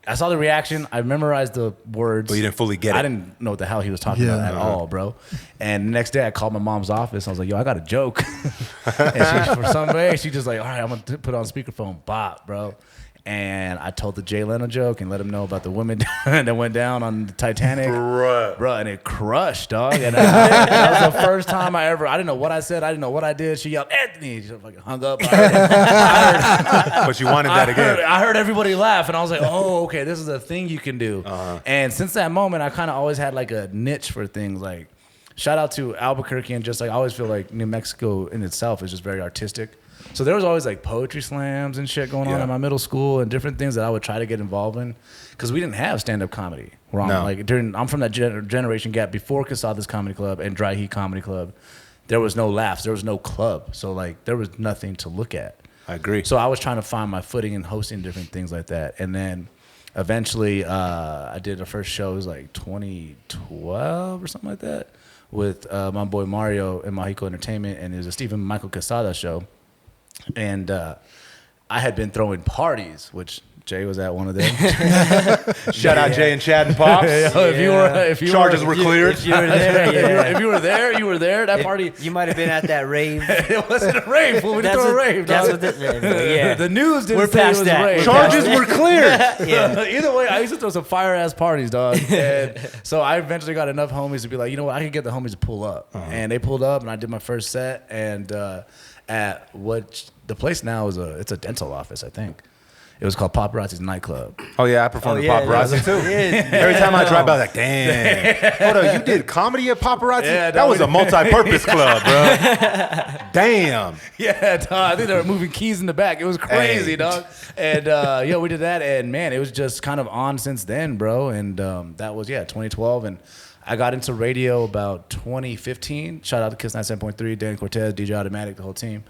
I saw the reaction. I memorized the words. But you didn't fully get it. I didn't know what the hell he was talking Yeah. about at all, bro. And the next day I called my mom's office. I was like, yo, I got a joke. And she, for some way, she just like, all right, I'm going to put it on speakerphone. Bop, bro. And I told the Jay Leno joke and let him know about the women that went down on the Titanic. Bro, and it crushed, dog. And that was the first time I didn't know what I said. I didn't know what I did. She yelled, Anthony. She fucking hung up. But you wanted that again. I heard everybody laugh, and I was like, oh, okay, this is a thing you can do. And since that moment, I kind of always had like a niche for things. Like, shout out to Albuquerque, and just like I always feel like New Mexico in itself is just very artistic. So there was always like poetry slams and shit going on in my middle school and different things that I would try to get involved in because we didn't have stand-up comedy. I'm from that generation gap before Casadas Comedy Club and Dry Heat Comedy Club. There was no laughs. There was no club. So like there was nothing to look at. I agree. So I was trying to find my footing in hosting different things like that. And then eventually, I did the first show. It was like 2012 or something like that with my boy Mario and Mahiko Entertainment, and it was a Stephen Michael Quesada show. And I had been throwing parties, which Jay was at one of them. Shout out Jay and Chad and Pops. If you Charges were cleared. If you were there, if you were there, you were there. That party. You might have been at that rave. It wasn't a rave. Fool. We didn't throw a rave. That's Dog. what yeah. The news didn't We're say it past was that. a rave. Charges were cleared. Yeah. Either way, I used to throw some fire ass parties, dog. And so I eventually got enough homies to be like, you know what, I could get the homies to pull up. And they pulled up, and I did my first set. And at what the place now is it's a dental office, I think. It was called Paparazzi's Nightclub. Oh yeah, I performed at yeah, Paparazzi too. Every time I drive by, I was like, damn. Hold on, you did comedy at Paparazzi? Yeah, that was a multi-purpose club, bro. Damn. Yeah, dog. I think they were moving keys in the back. It was crazy, Hey. dog. And we did that, and man, it was just kind of on since then, bro. And that was 2012, and I got into radio about 2015. Shout out to Kiss 97.3, Dan Cortez, DJ Automatic, the whole team.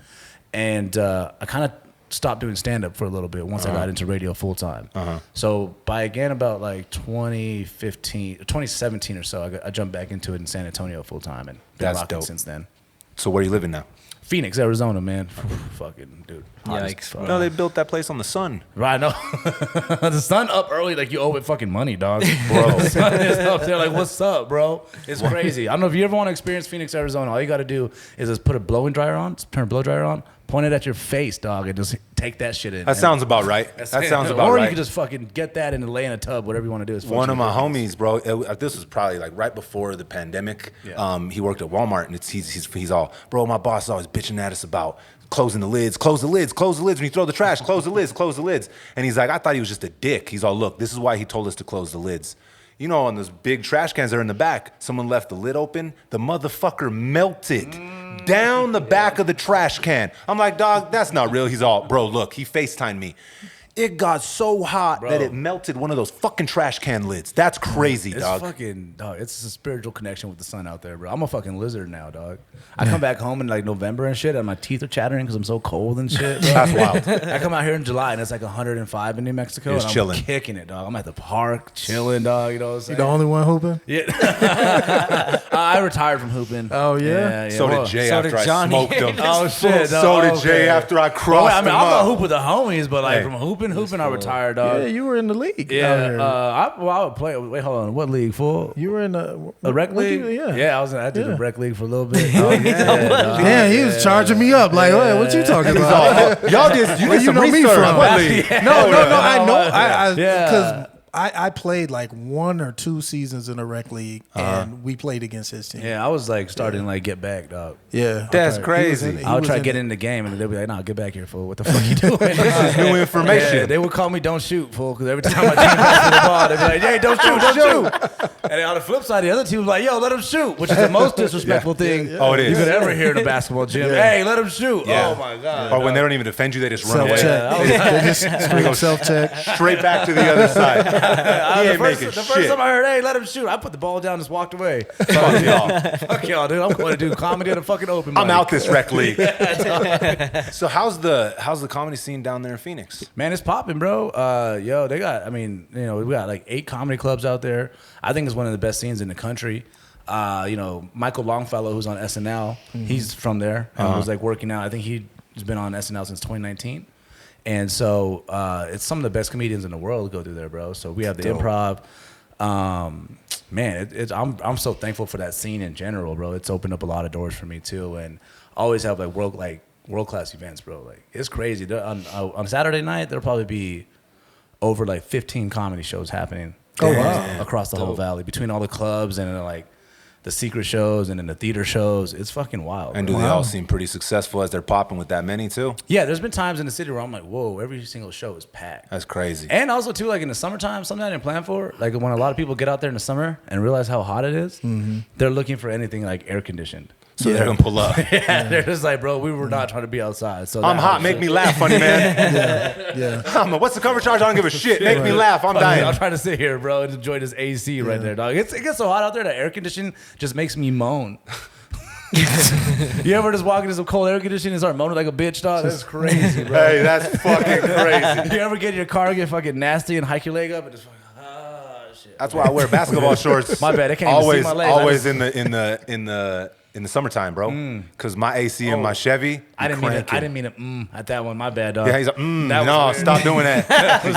And I kind of stopped doing stand-up for a little bit once I got into radio full-time. So by again about like 2017 or so, I jumped back into it in San Antonio full-time, and been That's rocking dope. since then. So where are you living now? Phoenix, Arizona, man. Fucking dude. hot as Yikes, fuck. No, they built that place on the sun. Right, no. The sun up early, like you owe it fucking money, dog. Bro, the sun is up there, like, what's up, bro? It's crazy. I don't know if you ever want to experience Phoenix, Arizona. All you got to do is just put a blowing dryer on, turn a blow dryer on, point it at your face, dog, and just take that shit in. That sounds about right. That sounds about or right. you can just fucking get that and lay in a tub, whatever you want to do. It's One of my fucking homies, bro. This was probably like right before the pandemic. Yeah. He worked at Walmart, and he's all, bro. My boss is always bitching at us about closing the lids, close the lids, close the lids. When you throw the trash, close the lids, close the lids. And he's like, I thought he was just a dick. He's all, look, this is why he told us to close the lids. You know, on those big trash cans that are in the back, someone left the lid open. The motherfucker melted down the back of the trash can. I'm like, dog, that's not real. He's all, bro, look, he FaceTimed me. It got so hot that it melted one of those fucking trash can lids. That's crazy, It's dog. fucking, dog. It's a spiritual connection with the sun out there, bro. I'm a fucking lizard now, dog. I come back home in like November and shit, and my teeth are chattering because I'm so cold and shit. Bro. That's wild. I come out here in July and it's like 105 in New Mexico, It's and I'm chilling. kicking it, dog. I'm at the park chilling, dog. You know what I'm You saying? the only one hooping? Yeah. I retired from hooping. Oh, yeah? So Well, did Jay so after did I Johnny. smoked him. Oh shit! So did Jay okay. after I Well, crossed I mean, him I'm gonna up. hoop with the homies, but like Hey. from hooping, I retired, dog. Yeah, you were in the league. down Yeah, there. I would play. Wait, hold on. What league? Full? You were in a rec what league? you- yeah. Yeah, I did Yeah. a rec league for a little bit. Oh, yeah, dog. Damn, he was charging me up. Like, "Hey, what you talking about? Y'all did you Where did you some know me research. from? What league? No, I know. Yeah. Because I played like 1 or 2 seasons in a rec league, and we played against his team. Yeah, I was like starting to like get back, dog. Yeah. That's He was crazy. in- he I would was try to in get it. in the game, and they'd be like, "Nah, get back here, fool. What the fuck you doing?" This is new information. Yeah, they would call me "Don't shoot, fool," because every time I team passed the ball, they'd be like, "Hey, don't shoot." And then on the flip side, the other team was like, "Yo, let him shoot," which is the most disrespectful thing Oh, it is. you could ever hear in a basketball gym. Hey, let him shoot. Yeah. Oh my god. Or when they don't even defend you, they just run away. Self-check. They just straight self-check. Straight back to the other side. He ain't making The first shit. time I heard, "Hey, let him shoot," I put the ball down and just walked away. Fuck y'all. Fuck y'all, dude. I'm going to do comedy at a fucking open mic. I'm out this rec league. So how's the comedy scene down there in Phoenix? Man, it's popping, bro. Yo, they got, I mean, you know, we got like 8 comedy clubs out there. I think it's one of the best scenes in the country. You know, Michael Longfellow, who's on SNL, he's from there and was like working out. I think he's been on SNL since 2019. And so it's some of the best comedians in the world go through there, bro. So we have the improv. Man, I'm so thankful for that scene in general, bro. It's opened up a lot of doors for me too, and always have like world class events, bro. Like it's crazy. On Saturday night, there'll probably be over like 15 comedy shows happening. Across the whole valley, between all the clubs and like the secret shows and then the theater shows. It's fucking wild. And bro. do they all seem pretty successful as they're popping with that many too? Yeah, there's been times in the city where I'm like, whoa, every single show is packed. That's crazy. And also too, like in the summertime, something I didn't plan for. Like when a lot of people get out there in the summer and realize how hot it is, they're looking for anything like air conditioned. So they're gonna pull up. Yeah, they're just like, bro, we were not trying to be outside. So I'm that hot. helps. Make me laugh, funny man. Yeah. What's the cover charge? I don't give a shit. Make me laugh. I'm I'm dying. trying to sit here, bro, and enjoy this AC right there, dog. It gets so hot out there that air conditioning just makes me moan. You ever just walk into some cold air conditioning and start moaning like a bitch, dog? That's crazy, bro. Hey, that's fucking crazy. You ever get in your car, get fucking nasty, and hike your leg up and just fucking, shit. That's why I wear basketball shorts. My bad, I can't even see my legs. Always in the summertime, bro. Because my AC and my Chevy. I didn't mean it at that one. My bad, dog. Yeah, he's like, That was no, weird. stop doing that.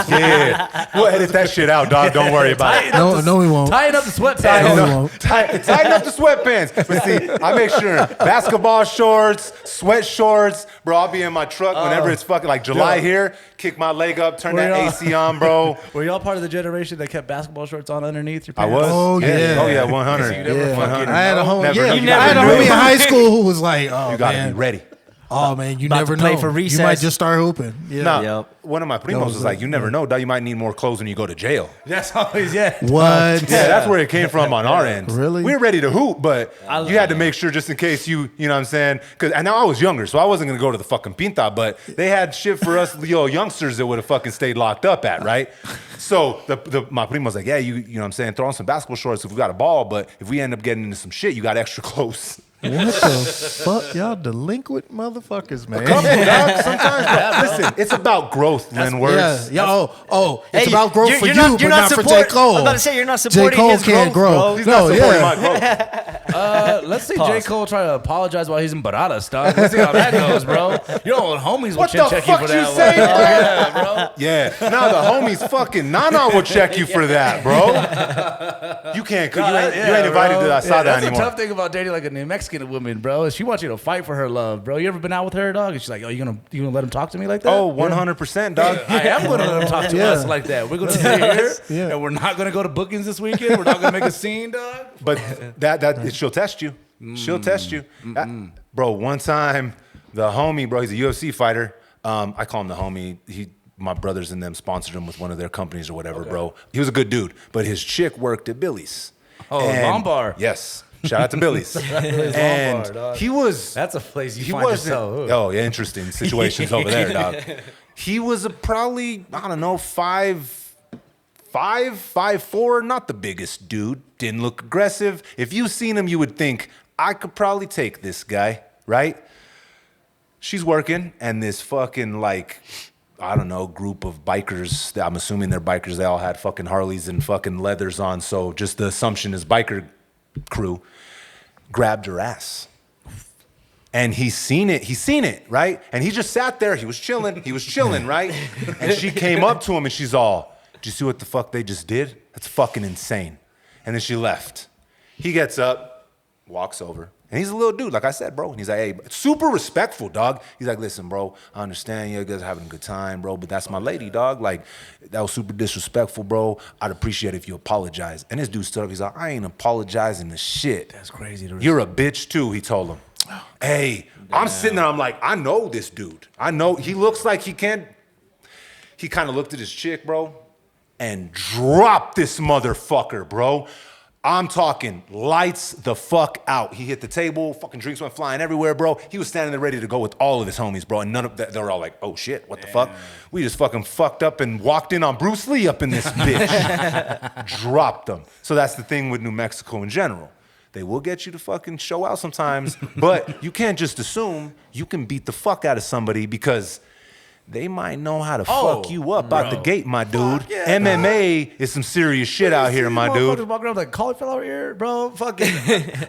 Yeah, we'll edit that shit out, dog. Don't worry about it. No, we won't. Tighten up the sweatpants. No, we won't. Tighten up the sweatpants. But see, I make sure basketball shorts, sweat shorts, bro. I'll be in my truck whenever it's fucking like July here. Kick my leg up, turn that AC on, bro. Were y'all part of the generation that kept basketball shorts on underneath your I pants? was. Oh, yeah. Oh yeah, 100. You never Yeah. fucking I had a homie. Never Yeah, knew. You I had a never homie in knew. high school who was like, "Oh You gotta man, be ready. oh man, you About never to play know. for You recess. might just start hooping." Yeah. Nah, Yep. one of my primos was was like, "You never know, dog. You might need more clothes when you go to jail." That's always, yeah. What? Yeah, that's where it came from on our end. Really? We were ready to hoop, but you had to make sure just in case you know what I'm saying? And now I was younger, so I wasn't going to go to the fucking pinta, but they had shit for us youngsters that would have fucking stayed locked up at, right? So my primo was like, yeah, you know what I'm saying? Throw on some basketball shorts if we got a ball, but if we end up getting into some shit, you got extra clothes. What the fuck, y'all delinquent motherfuckers, man. Couple, dog, sometimes, but listen, it's about growth, Lynn Words. Yeah. Oh, it's Hey, about growth for you're you, but not for J. Cole. I'm about to say you're not J. supporting Cole his can't growth, grow. bro. He's No, not supporting yeah. my growth. Let's see Pause. J. Cole try to apologize while he's in Baradas, dog. Let's see how that goes, bro. Your old homies will What the check you fuck for you that say, one. bro? Yeah, bro. Yeah, now the homies fucking Nana will check you for that, bro. You can't, you ain't invited to that side That's anymore. the tough thing about dating like a New Mexican woman, bro. Is she wants you to fight for her love, bro. You ever been out with her, dog? And she's like, oh, you gonna let him talk to me like that? Oh, 100%, dog. I am going to let him talk to Yeah. us like that. We're going to sit here, Yeah. and we're not going to go to bookings this weekend. We're not going to make a scene, dog. But she'll test you. She'll test you. Bro, one time, the homie, bro, he's a UFC fighter. I call him the homie. My brothers and them sponsored him with one of their companies or whatever, bro. He was a good dude, but his chick worked at Billy's. Oh, And- Lombard. Yes. Shout out to Billy's. Lombard, And dog. he was... That's a place you he find wasn't. yourself. Oh yeah, interesting situations over there, dog. He was probably I don't know 5'4", not the biggest dude. Didn't look aggressive. If you seen him, you would think I could probably take this guy, right? She's working, and this fucking like I don't know group of bikers. I'm assuming they're bikers. They all had fucking Harleys and fucking leathers on. So just the assumption is biker crew grabbed her ass. And he's seen it, right? And he just sat there, he was chilling, right? And she came up to him and she's all, "Did you see what the fuck they just did? That's fucking insane." And then she left. He gets up, walks over, and he's a little dude, like I said, bro. And he's like, hey, super respectful, dog. He's like, listen, bro, I understand you guys are having a good time, bro, but that's my lady, dog. Like, that was super disrespectful, bro. I'd appreciate it if you apologize. And this dude stood up, he's like, I ain't apologizing to shit. That's crazy. You're a bitch too, he told him. Hey, I'm sitting there, I'm like, I know this dude. I know, he looks like he can't. He kind of looked at his chick, bro, and dropped this motherfucker, bro. I'm talking lights the fuck out. He hit the table, fucking drinks went flying everywhere, bro. He was standing there ready to go with all of his homies, bro. And none of that, they were all like, oh shit, what the fuck? We just fucking fucked up and walked in on Bruce Lee up in this bitch. Dropped them. So that's the thing with New Mexico in general. They will get you to fucking show out sometimes, but you can't just assume you can beat the fuck out of somebody because they might know how to fuck you up out the gate, my dude. Yeah, MMA is some serious shit out here, my dude. Walking around with like cauliflower ear, bro. Fucking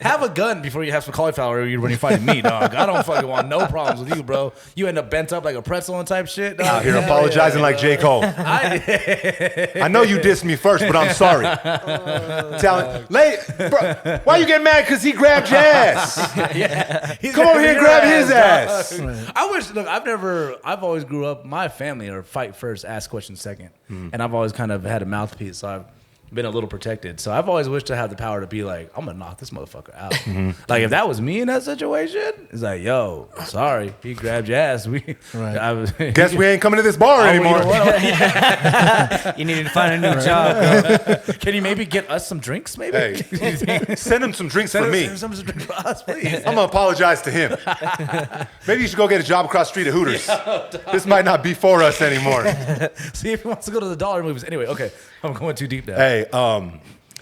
have a gun before you have some cauliflower ear when you're fighting me, dog. I don't fucking want no problems with you, bro. You end up bent up like a pretzel and type shit, dog. Out here apologizing like J. Cole. I know you dissed me first, but I'm sorry. Bro, why you getting mad? Because he grabbed your ass. Come over here and grab his ass. I wish. Look, I've always grew up. My family are fight first, ask questions second, and I've always kind of had a mouthpiece, so I've been a little protected. So I've always wished to have the power to be like, I'm gonna knock this motherfucker out. Like if that was me in that situation, it's like, yo, sorry, he grabbed your ass. Guess we ain't coming to this bar anymore. You need to find a new job, bro. Can you maybe get us some drinks, maybe? Hey, send him some drinks for me. Send him some drinks for us, please. I'm gonna apologize to him. Maybe you should go get a job across the street at Hooters. This might not be for us anymore. See if he wants to go to the dollar movies. Anyway, okay, I'm going too deep now. Hey,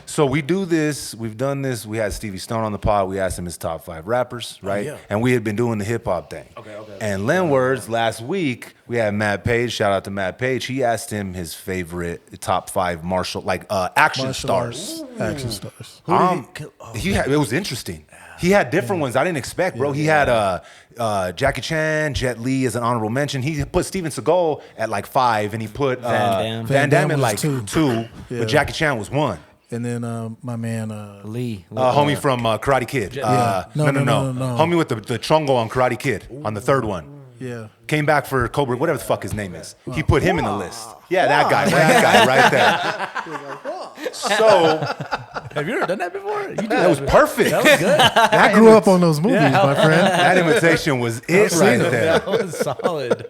So we do this. We've done this. We had Stevie Stone on the pod. We asked him his top 5 rappers, right? yeah. And we had been doing the hip hop thing. Okay. And Len Words last week, we had Matt Page. Shout out to Matt Page. He asked him his favorite top 5 action Martial stars. arts, action stars. It was interesting. He had different ones I didn't expect, bro. He had Jackie Chan, Jet Li as an honorable mention. He put Steven Seagal at like 5, and he put Van Damme at like 2. Yeah. But Jackie Chan was 1. And then my man Lee. Homie from Karate Kid. No. Homie with the chongo on Karate Kid on the 3rd one. Yeah. Came back for Cobra, whatever the fuck his name is. He put him in the list. Yeah, that guy right there. So, Have you ever done that before? You did that was perfect. That was good. I grew up on those movies, my friend. That imitation was it right there. That was solid.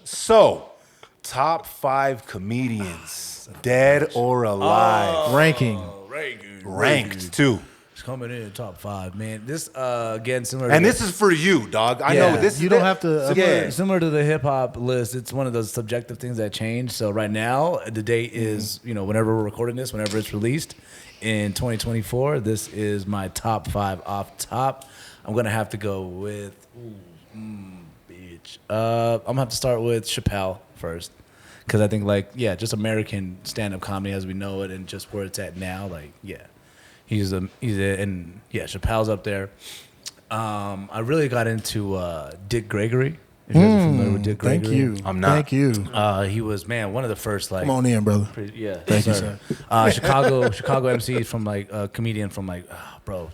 So, top 5 comedians, dead or alive, Ranking. ranked too. It's coming in top 5, man. This again similar. And to this is for you, dog. I Yeah. know this. You don't have to. Similar to the hip hop list, it's one of those subjective things that change. So right now, the date is whenever we're recording this, whenever it's released in 2024. This is my top 5 off top. I'm gonna have to go with bitch. I'm gonna have to start with Chapelle first, because I think just American stand-up comedy as we know it, and just where it's at now, Chappelle's up there. I really got into Dick Gregory. If you guys are familiar with Dick Gregory. Thank you. I'm not. Thank you. He was one of the first Come on in, brother. Thank you, sir. Chicago MC from a comedian from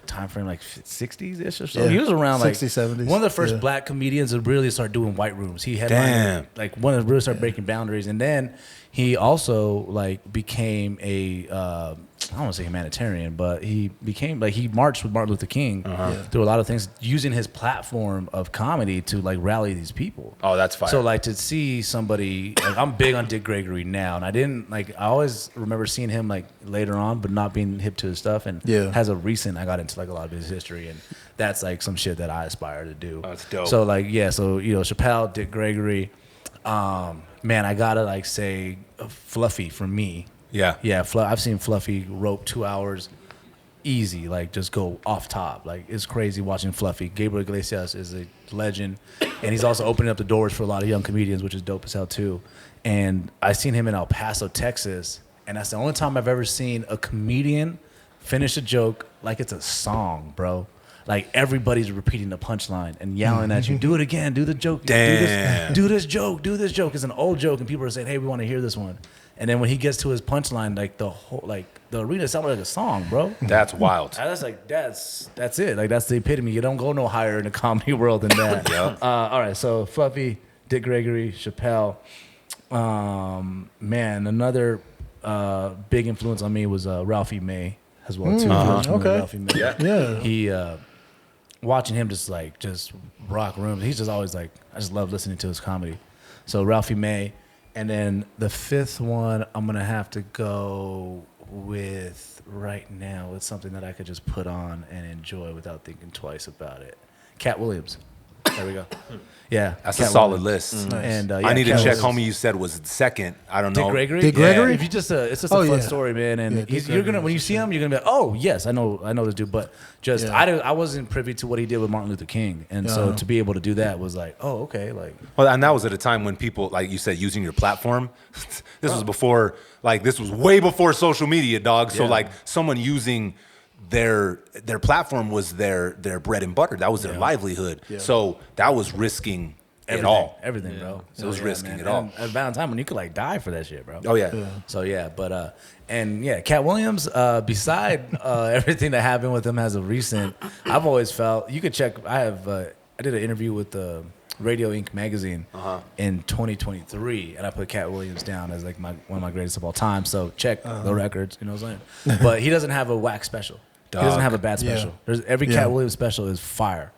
time frame 60s ish or so. Yeah. He was around 60s, 70s. one of the first Yeah. black comedians to really start doing white rooms. He had one that really started breaking boundaries, and then he also became a I don't want to say humanitarian, but he became he marched with Martin Luther King through a lot of things, using his platform of comedy to rally these people. Oh, that's fire. So to see somebody, I'm big on Dick Gregory now, and I didn't I always remember seeing him later on, but not being hip to his stuff. And as a recent, I got into a lot of his history, and that's some shit that I aspire to do. Oh, that's dope. So Chappelle, Dick Gregory, man, I gotta say Fluffy for me. Yeah. Yeah, I've seen Fluffy rope 2 hours easy, just go off top. It's crazy watching Fluffy. Gabriel Iglesias is a legend, and he's also opening up the doors for a lot of young comedians, which is dope as hell too. And I seen him in El Paso, Texas, and that's the only time I've ever seen a comedian finish a joke like it's a song, bro. Everybody's repeating the punchline and yelling at you, do it again, do the joke, Damn. do this joke. It's an old joke, and people are saying, hey, we want to hear this one. And then when he gets to his punchline, the arena sounded like a song, bro. That's wild. That's that's it. That's the epitome. You don't go no higher in the comedy world than that. Yeah. All right, so Fluffy, Dick Gregory, Chappelle. Man, another big influence on me was Ralphie May as well too. Okay. Ralphie May. Yeah. He watching him just rock rooms. He's just always I just love listening to his comedy. So Ralphie May. And then the 5th one, I'm going to have to go with right now. It's something that I could just put on and enjoy without thinking twice about it. Cat Williams. There we go. Yeah. That's Cat a solid Williams. list. Nice. And I need to Cat check. Williams. Homie, you said was second. I don't know. Dick Gregory? Dick Gregory? If you just it's just a Oh, fun yeah. story, man. And Yeah, Dick you're gonna Gregory when you for see him, you're gonna be like, oh yes, I know this dude. But just I wasn't privy to what he did with Martin Luther King, and so to be able to do that was oh okay, Well, and that was at a time when people, like you said, using your platform. This was before, this was way before social media, dog. So someone using their platform was their bread and butter. That was their livelihood. Yeah. So that was risking it all. Everything, bro. So it was risking man. it all. And at Valentine when you could die for that shit, bro. Oh yeah. So but Cat Williams, beside everything that happened with him as of recent, I've always felt you could check. I did an interview with the Radio Inc. magazine in 2023, and I put Cat Williams down as one of my greatest of all time. So check the records, you know what I'm saying? But he doesn't have a whack special. He doesn't have a bad special. Every Cat Williams special is fire,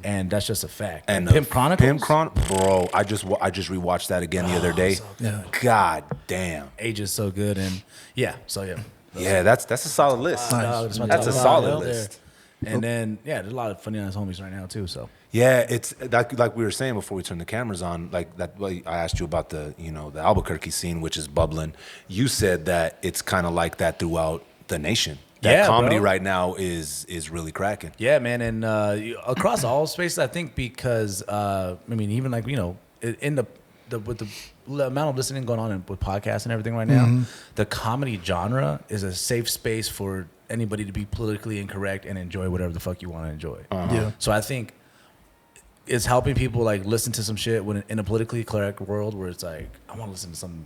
and that's just a fact. And Pimp Chronicles, bro. I just rewatched that again the other day. So good. God damn, Age is so good, and yeah. that's a solid list. That's my That's top a five solid out there. list. And then there's a lot of funny ass homies right now too. So Yeah, it's like we were saying before we turned the cameras on. I asked you about the Albuquerque scene, which is bubbling. You said that it's kind of like that throughout the nation. That comedy bro. right now is really cracking. Yeah, man, and across all spaces, I think because I mean, even like in with the amount of listening going on with podcasts and everything right now, the comedy genre is a safe space for anybody to be politically incorrect and enjoy whatever the fuck you want to enjoy. Yeah. So I think it's helping people like listen to some shit when in a politically correct world where it's like I want to listen to something.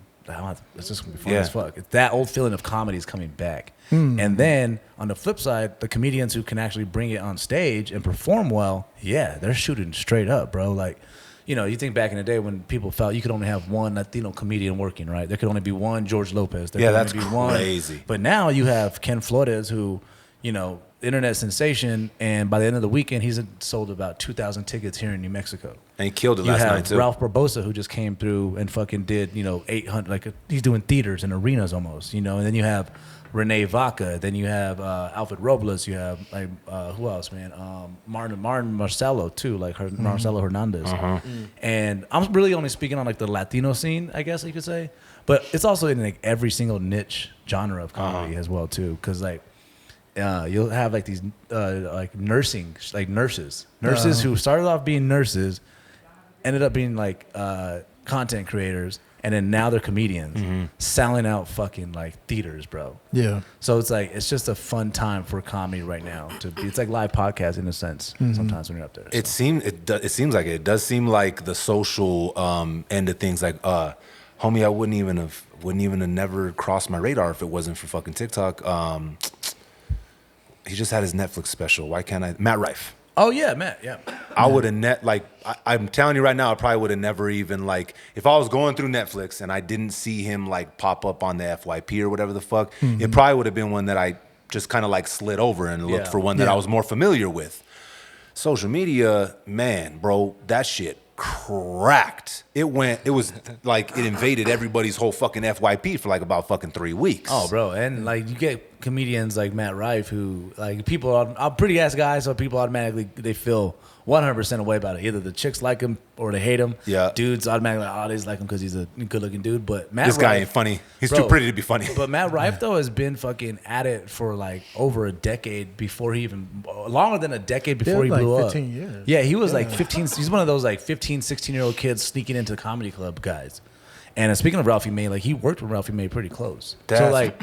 It's just gonna be fun as fuck. It's that old feeling of comedy is coming back. And then on the flip side, the comedians who can actually bring it on stage and perform well, they're shooting straight up, bro. Like, you think back in the day when people felt you could only have one Latino comedian working, right? There could only be one George Lopez. There could that's only be crazy. One. But now you have Ken Flores, who, internet sensation, and by the end of the weekend, he's sold about 2,000 tickets here in New Mexico. And he killed it last night too. Ralph Barbosa, who just came through and fucking did 800, like he's doing theaters and arenas almost, and then you have Renee Vaca, then you have Alfred Robles, you have like who else, man? Martin Marcelo too, like Marcelo Hernandez. And I'm really only speaking on like the Latino scene, I guess you could say, but it's also in like every single niche genre of comedy as well too, because like. You'll have like these like nurses who started off being nurses, ended up being like content creators, and then now they're comedians selling out fucking like theaters, bro. Yeah. So it's just a fun time for comedy right now. It's like live podcast in a sense. Sometimes when you're up there. So. It seems like it does seem like the social end of things. Like, homie, I wouldn't even have never crossed my radar if it wasn't for fucking TikTok. He just had his Netflix special. Why can't I? Matt Rife. Oh yeah, Matt. Yeah. I would have I'm telling you right now, I probably would have never even like if I was going through Netflix and I didn't see him like pop up on the FYP or whatever the fuck. It probably would have been one that I just kind of like slid over and looked for one that I was more familiar with. Social media, man, bro, that shit cracked. It was like it invaded everybody's whole fucking FYP for like about fucking 3 weeks. Oh, bro, and like you get comedians like Matt Rife who like people are pretty ass guys, so people automatically they feel 100% away about it. Either the chicks like him or they hate him. Yeah, dudes automatically they like him because he's a good looking dude. But this guy ain't funny. He's too pretty to be funny. But Matt Rife though has been fucking at it for like over a decade before he even longer than a decade before he blew 15 up. years. Yeah, he was like 15. He's one of those like 15, 16-year-old kids sneaking into the comedy club guys. And speaking of Ralphie May, like he worked with Ralphie May pretty close. So like.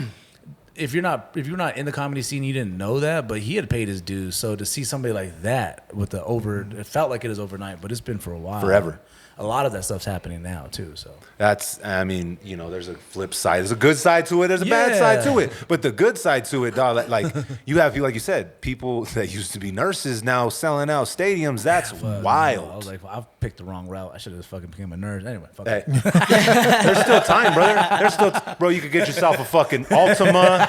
If you're not in the comedy scene, you didn't know that, but he had paid his dues. So to see somebody like that with it felt like it is overnight, but it's been for a while. Forever. A lot of that stuff's happening now too. So that's, I mean, there's a flip side. There's a good side to it. There's a bad side to it. But the good side to it, dog, like you have, like you said, people that used to be nurses now selling out stadiums. That's wild. I was like, I picked the wrong route. I should have just fucking became a nurse. Anyway, fuck it. There's still time, brother. There's still, bro. You could get yourself a fucking Ultima.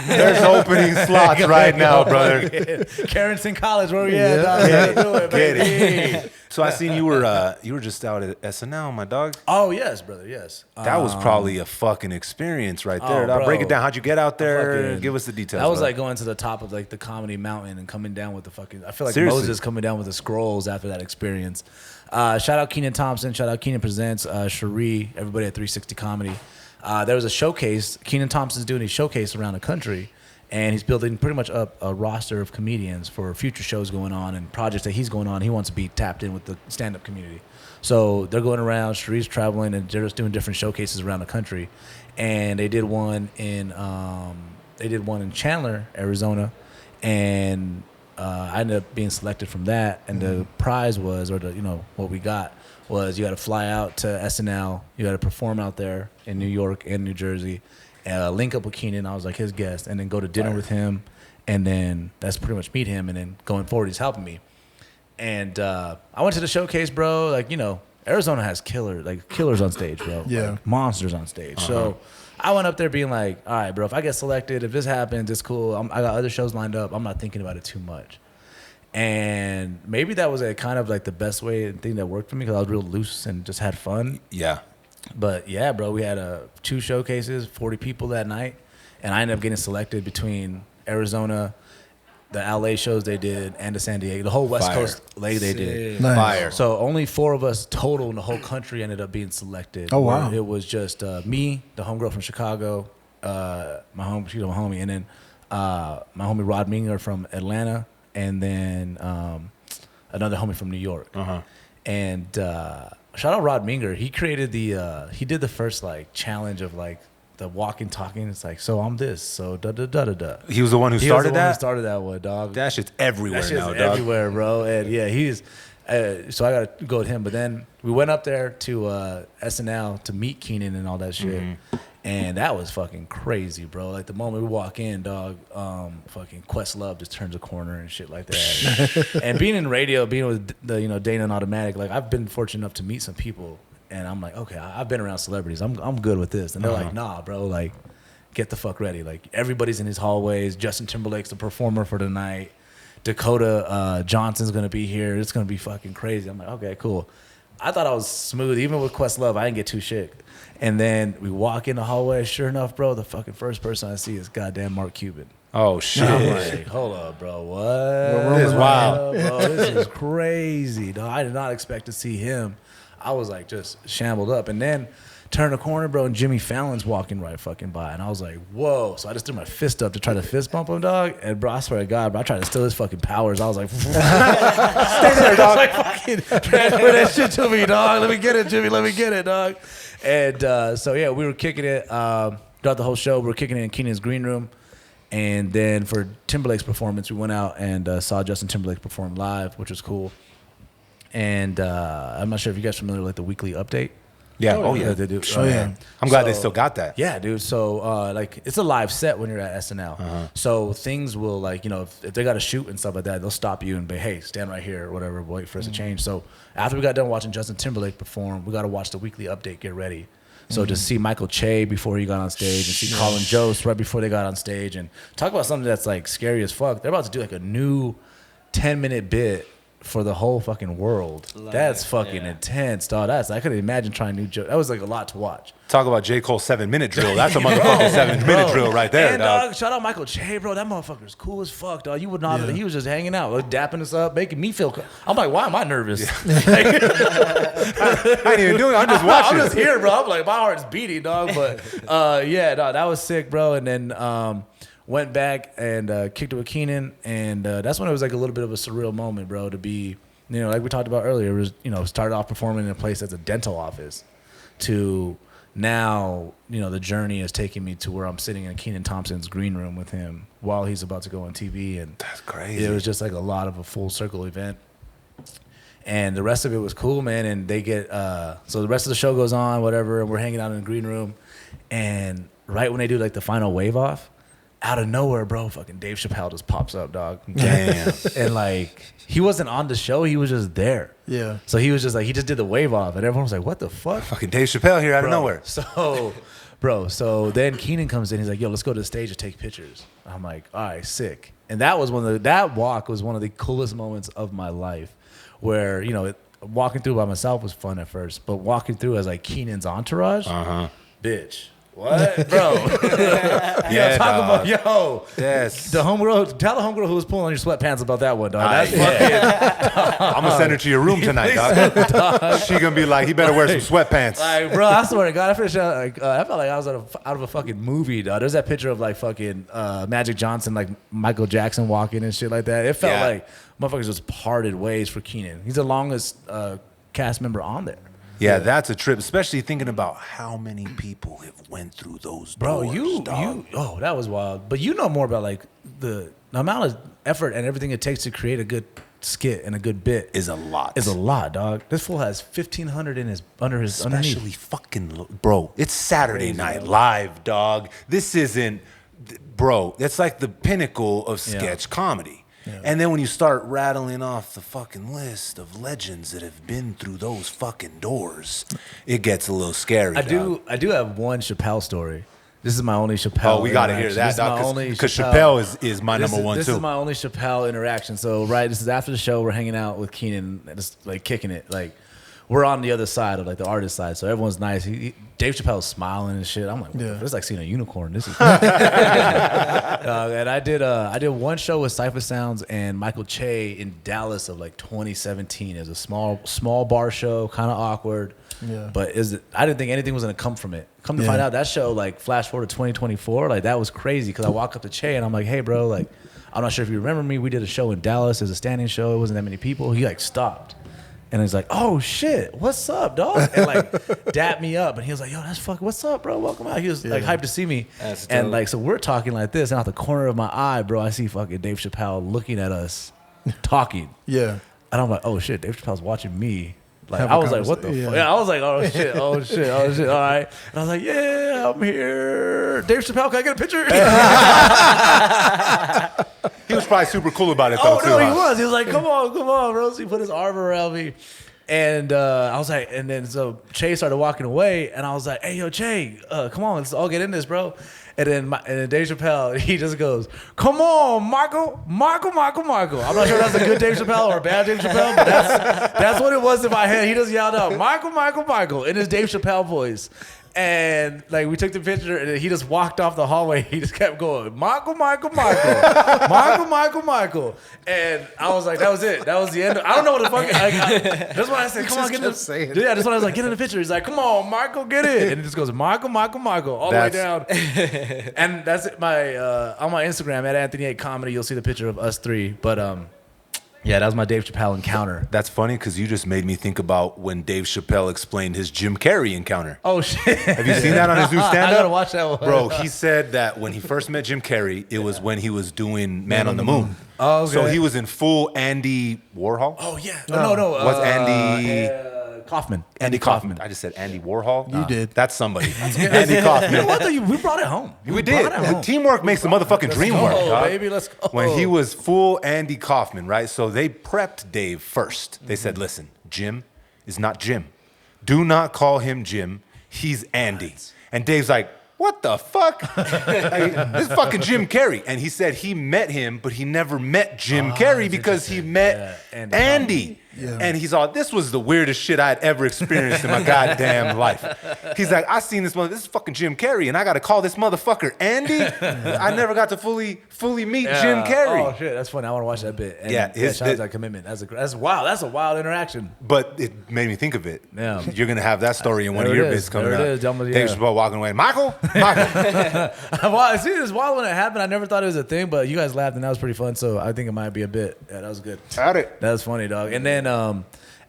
There's opening slots right now, brother. Carrington College, where we at? Dog? Get it. So I seen you were just out at SNL, my dog. Oh yes, brother, yes. That was probably a fucking experience right there. Bro. Break it down. How'd you get out there? Give us the details. That was like going to the top of like the comedy mountain and coming down with the fucking. I feel like Seriously. Moses coming down with the scrolls after that experience. Shout out Keenan Thompson. Shout out Keenan Presents. Cherie, everybody at 360 Comedy. There was a showcase. Keenan Thompson's doing a showcase around the country. And he's building pretty much up a roster of comedians for future shows going on and projects that he's going on. He wants to be tapped in with the stand-up community. So they're going around, Cherie's traveling, and they're just doing different showcases around the country. And they did one in Chandler, Arizona, and I ended up being selected from that. And the prize was, or what we got was, you had to fly out to SNL, you had to perform out there in New York and New Jersey. Link up with Keenan, I was like his guest, and then go to dinner with him, and then that's pretty much meet him, and then going forward, he's helping me. And I went to the showcase, bro. Like, Arizona has killers on stage, bro. Yeah. Like, monsters on stage. So I went up there being like, all right, bro, if I get selected, if this happens, it's cool. I got other shows lined up. I'm not thinking about it too much. And maybe that was a kind of like the best way and thing that worked for me because I was real loose and just had fun. Yeah. But yeah, bro, we had 2 showcases, 40 people that night, and I ended up getting selected between Arizona, the LA shows they did, and the San Diego, the whole West Coast leg they did. Nice. Fire. So only 4 of us total in the whole country ended up being selected. Oh, wow. It was just me, the homegirl from Chicago, she's my homie, and then my homie Rod Minger from Atlanta, and then another homie from New York. And shout out Rod Minger. He created he did the first like challenge of like the walking talking. It's like, so I'm this, so da da da da da. He was the one who started that. Who started that one, dog. That shit's everywhere That shit's now, dog. everywhere, bro. And yeah, he's. So I gotta go with him. But then we went up there to SNL to meet Keenan and all that shit. And that was fucking crazy, bro. Like the moment we walk in, dog, fucking Questlove just turns a corner and shit like that. And being in radio, being with the Dana and Automatic, like I've been fortunate enough to meet some people, and I'm like, okay, I've been around celebrities. I'm good with this. And they're like, nah, bro, like get the fuck ready. Like everybody's in his hallways. Justin Timberlake's the performer for the night. Dakota Johnson's gonna be here. It's gonna be fucking crazy. I'm like, okay, cool. I thought I was smooth. Even with Questlove, I didn't get too shit. And then we walk in the hallway. Sure enough, bro, the fucking first person I see is goddamn Mark Cuban. Oh shit! I'm like, hold up, bro. What? This is wild, bro. This is crazy, dog. I did not expect to see him. I was like just shambled up, and then turn the corner, bro, and Jimmy Fallon's walking right fucking by, and I was like, whoa. So I just threw my fist up to try to fist bump him, dog. And bro, I swear to God, bro, I tried to steal his fucking powers. I was like, stay there, dog. Like, fucking transfer that shit to me, dog. Let me get it, Jimmy. Let me get it, dog. And so yeah, we were kicking it throughout the whole show. We were kicking it in Keenan's green room. And then for Timberlake's performance, we went out and saw Justin Timberlake perform live, which was cool. And I'm not sure if you guys are familiar with like the weekly update. Yeah. Oh yeah. They do. Oh, yeah. I'm glad they still got that. Yeah, dude. So like it's a live set when you're at SNL. So things will like, if they got to shoot and stuff like that, they'll stop you and be, hey, stand right here or whatever, wait for us to change. So after we got done watching Justin Timberlake perform, we got to watch the weekly update, get ready. So to see Michael Che before he got on stage and see Colin Jost right before they got on stage and talk about something that's like scary as fuck. They're about to do like a new 10-minute bit for the whole fucking world. That's fucking intense, dog. I couldn't imagine trying new jokes. That was like a lot to watch. Talk about J. Cole's 7-minute drill. That's a motherfucking 7-minute drill right there, and, dog. Shout out Michael Che, bro. That motherfucker's cool as fuck, dog. You would not. He was just hanging out, like, dapping us up, making me feel. I'm like, why am I nervous? I ain't even doing it. I'm just watching. I'm just here, bro. I'm like, my heart's beating, dog. But yeah, dog, that was sick, bro. And then went back and kicked it with Keenan, and that's when it was like a little bit of a surreal moment, bro, to be. Like we talked about earlier, it was, started off performing in a place that's a dental office to now, the journey is taking me to where I'm sitting in Keenan Thompson's green room with him while he's about to go on TV. And that's crazy. It was just like a lot of a full circle event. And the rest of it was cool, man. And they get, so the rest of the show goes on, whatever, and we're hanging out in the green room. And right when they do like the final wave off, out of nowhere, bro, fucking Dave Chappelle just pops up, dog. Damn. And like, he wasn't on the show, he was just there. Yeah. So he was just like, he just did the wave off, and everyone was like, what the fuck? Fucking Dave Chappelle here out of nowhere. So then Keenan comes in, he's like, yo, let's go to the stage and take pictures. I'm like, all right, sick. And that was that walk was one of the coolest moments of my life where, walking through by myself was fun at first, but walking through as like Keenan's entourage, bitch. What, bro? Yeah, talk dog. about Yes. the homegirl. Tell the homegirl who was pulling on your sweatpants about that one, dog. That's fucking. I'm gonna send her to your room tonight, dog. She gonna be like, he better wear some sweatpants. Like, bro, I swear to God, I finished like I felt like I was out of a fucking movie, dog. There's that picture of like fucking Magic Johnson, like Michael Jackson walking and shit like that. It felt like motherfuckers just parted ways for Keenan. He's the longest cast member on there. Yeah, that's a trip, especially thinking about how many people have went through those doors, dog. That was wild. But you know more about like the amount of effort and everything it takes to create a good skit and a good bit is a lot. It's a lot, dog. This fool has 1,500 in his underneath. Especially fucking bro. It's Saturday Night Live, dog. This isn't, bro. That's like the pinnacle of sketch comedy. Yeah. And then when you start rattling off the fucking list of legends that have been through those fucking doors, it gets a little scary. I do have one Chapelle story. This is my only Chapelle. Oh, we got to hear that, because Chapelle is my number one, too. This is my only Chapelle interaction. So, right, this is after the show. We're hanging out with Keenan, just like kicking it. Like, we're on the other side of like the artist side, so everyone's nice. Dave Chappelle's smiling and shit. I'm like, Yeah. it's like seeing a unicorn. This is and I did one show with Cypher Sounds and Michael Che in Dallas of like 2017. It was a small bar show, kind of awkward. Yeah. But I didn't think anything was gonna come from it. Come to find out, that show, like, flash forward to 2024, like, that was crazy. Because I walk up to Che and I'm like, hey, bro, like, I'm not sure if you remember me. We did a show in Dallas. It was a standing show. It wasn't that many people. He like stopped. And he's like, oh shit, what's up, dog? And like dapped me up. And he was like, yo, that's fucking, what's up, bro? Welcome out. He was like hyped to see me. That's and dope. like, so we're talking like this, and out the corner of my eye, bro, I see fucking Dave Chappelle looking at us, talking. Yeah. And I'm like, oh shit, Dave Chappelle's watching me. Like, Have a I was like, what the conversation. fuck? Yeah, I was like, oh shit, oh shit, oh shit, all right. And I was like, yeah, I'm here. Dave Chappelle, can I get a picture? He was probably super cool about it, though, Oh too. no, he huh? was. He was like, come on, Rose. He put his arm around me. And I was like, and then so Che started walking away, and I was like, hey, yo, Che, come on, let's all get in this, bro. And then Dave Chappelle, he just goes, come on, Michael. I'm not sure if that's a good Dave Chappelle or a bad Dave Chappelle, but that's what it was in my head. He just yelled out, Michael, in his Dave Chappelle voice. And like we took the picture, and he just walked off the hallway. He just kept going, Michael. And I was like, that was it. That was the end. I don't know what the fuck. That's why I said, come on, get in the. Yeah, that's why I was like, get in the picture. He's like, come on, Michael, get in. And it just goes, Michael, all the way down. And that's it. On my Instagram at Anthony8 Comedy, you'll see the picture of us three. But yeah, that was my Dave Chappelle encounter. That's funny because you just made me think about when Dave Chappelle explained his Jim Carrey encounter. Oh shit! Have you seen that on his new stand-up? I gotta watch that one. Bro, he said that when he first met Jim Carrey, it was when he was doing Man on the Moon. Oh, okay. So he was in full Andy Warhol. Oh yeah. No. Was Andy Kaufman? Andy Kaufman. I just said Andy Warhol. You did. That's somebody. Andy Kaufman. You know what? Though? We brought it home. We did. Teamwork makes the motherfucking dream work, dog. Baby, let's go. When he was full Andy Kaufman, right? So they prepped Dave first. They said, listen, Jim is not Jim. Do not call him Jim. He's Andy. And Dave's like, what the fuck? This is fucking Jim Carrey. And he said he met him, but he never met Jim Carrey because he met Andy. Yeah. And he's all, this was the weirdest shit I'd ever experienced in my goddamn life. He's like, I seen this is fucking Jim Carrey, and I got to call this motherfucker Andy? I never got to fully meet Jim Carrey. Oh shit, that's funny. I want to watch that bit. And Yeah, shout out to that commitment. That's wild. That's a wild interaction. But it made me think of it. Yeah. You're going to have that story in one There of your it bits is. coming There up. it is. Dumb- Dave yeah. Chappelle walking away. Michael. Well, see, it was wild when it happened. I never thought it was a thing, but you guys laughed, and that was pretty fun. So I think it might be a bit. Yeah, that was good. Had it. That was funny, dog. And then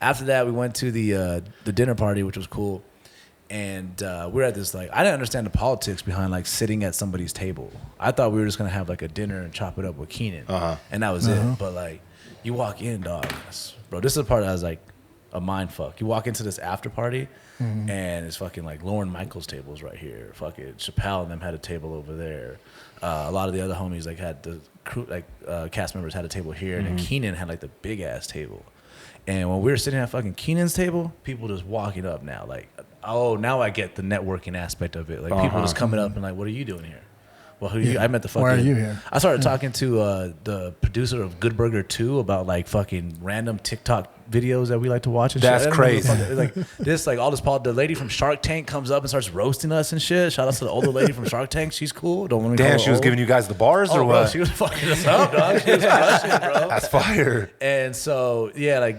after that, we went to the dinner party, which was cool. And we were at this, like, I didn't understand the politics behind, like, sitting at somebody's table. I thought we were just going to have, like, a dinner and chop it up with Keenan. And that was it. But, like, you walk in, dog. Bro, this is the part that was, like, a mind fuck. You walk into this after party, and it's fucking, like, Lorne Michaels' tables right here. Fucking Chapelle and them had a table over there. A lot of the other homies, like, had the crew, like, cast members had a table here. And then Keenan had, like, the big-ass table. And when we were sitting at fucking Keenan's table, people just walking up now. Like, oh, now I get the networking aspect of it. Like, people just coming up and like, what are you doing here? Well, who are you? I met the fucking. Why are you here? I started talking to the producer of Good Burger 2 about like fucking random TikTok videos that we like to watch and That's shit. crazy. Like this, like all this. The lady from Shark Tank comes up and starts roasting us and shit. Shout out to the older lady from Shark Tank. She's cool. Don't let me. call Damn, her she was old. giving you guys the bars or Oh, bro, what? she was fucking us up, dog. She was crushing, bro. That's fire. And so, yeah, like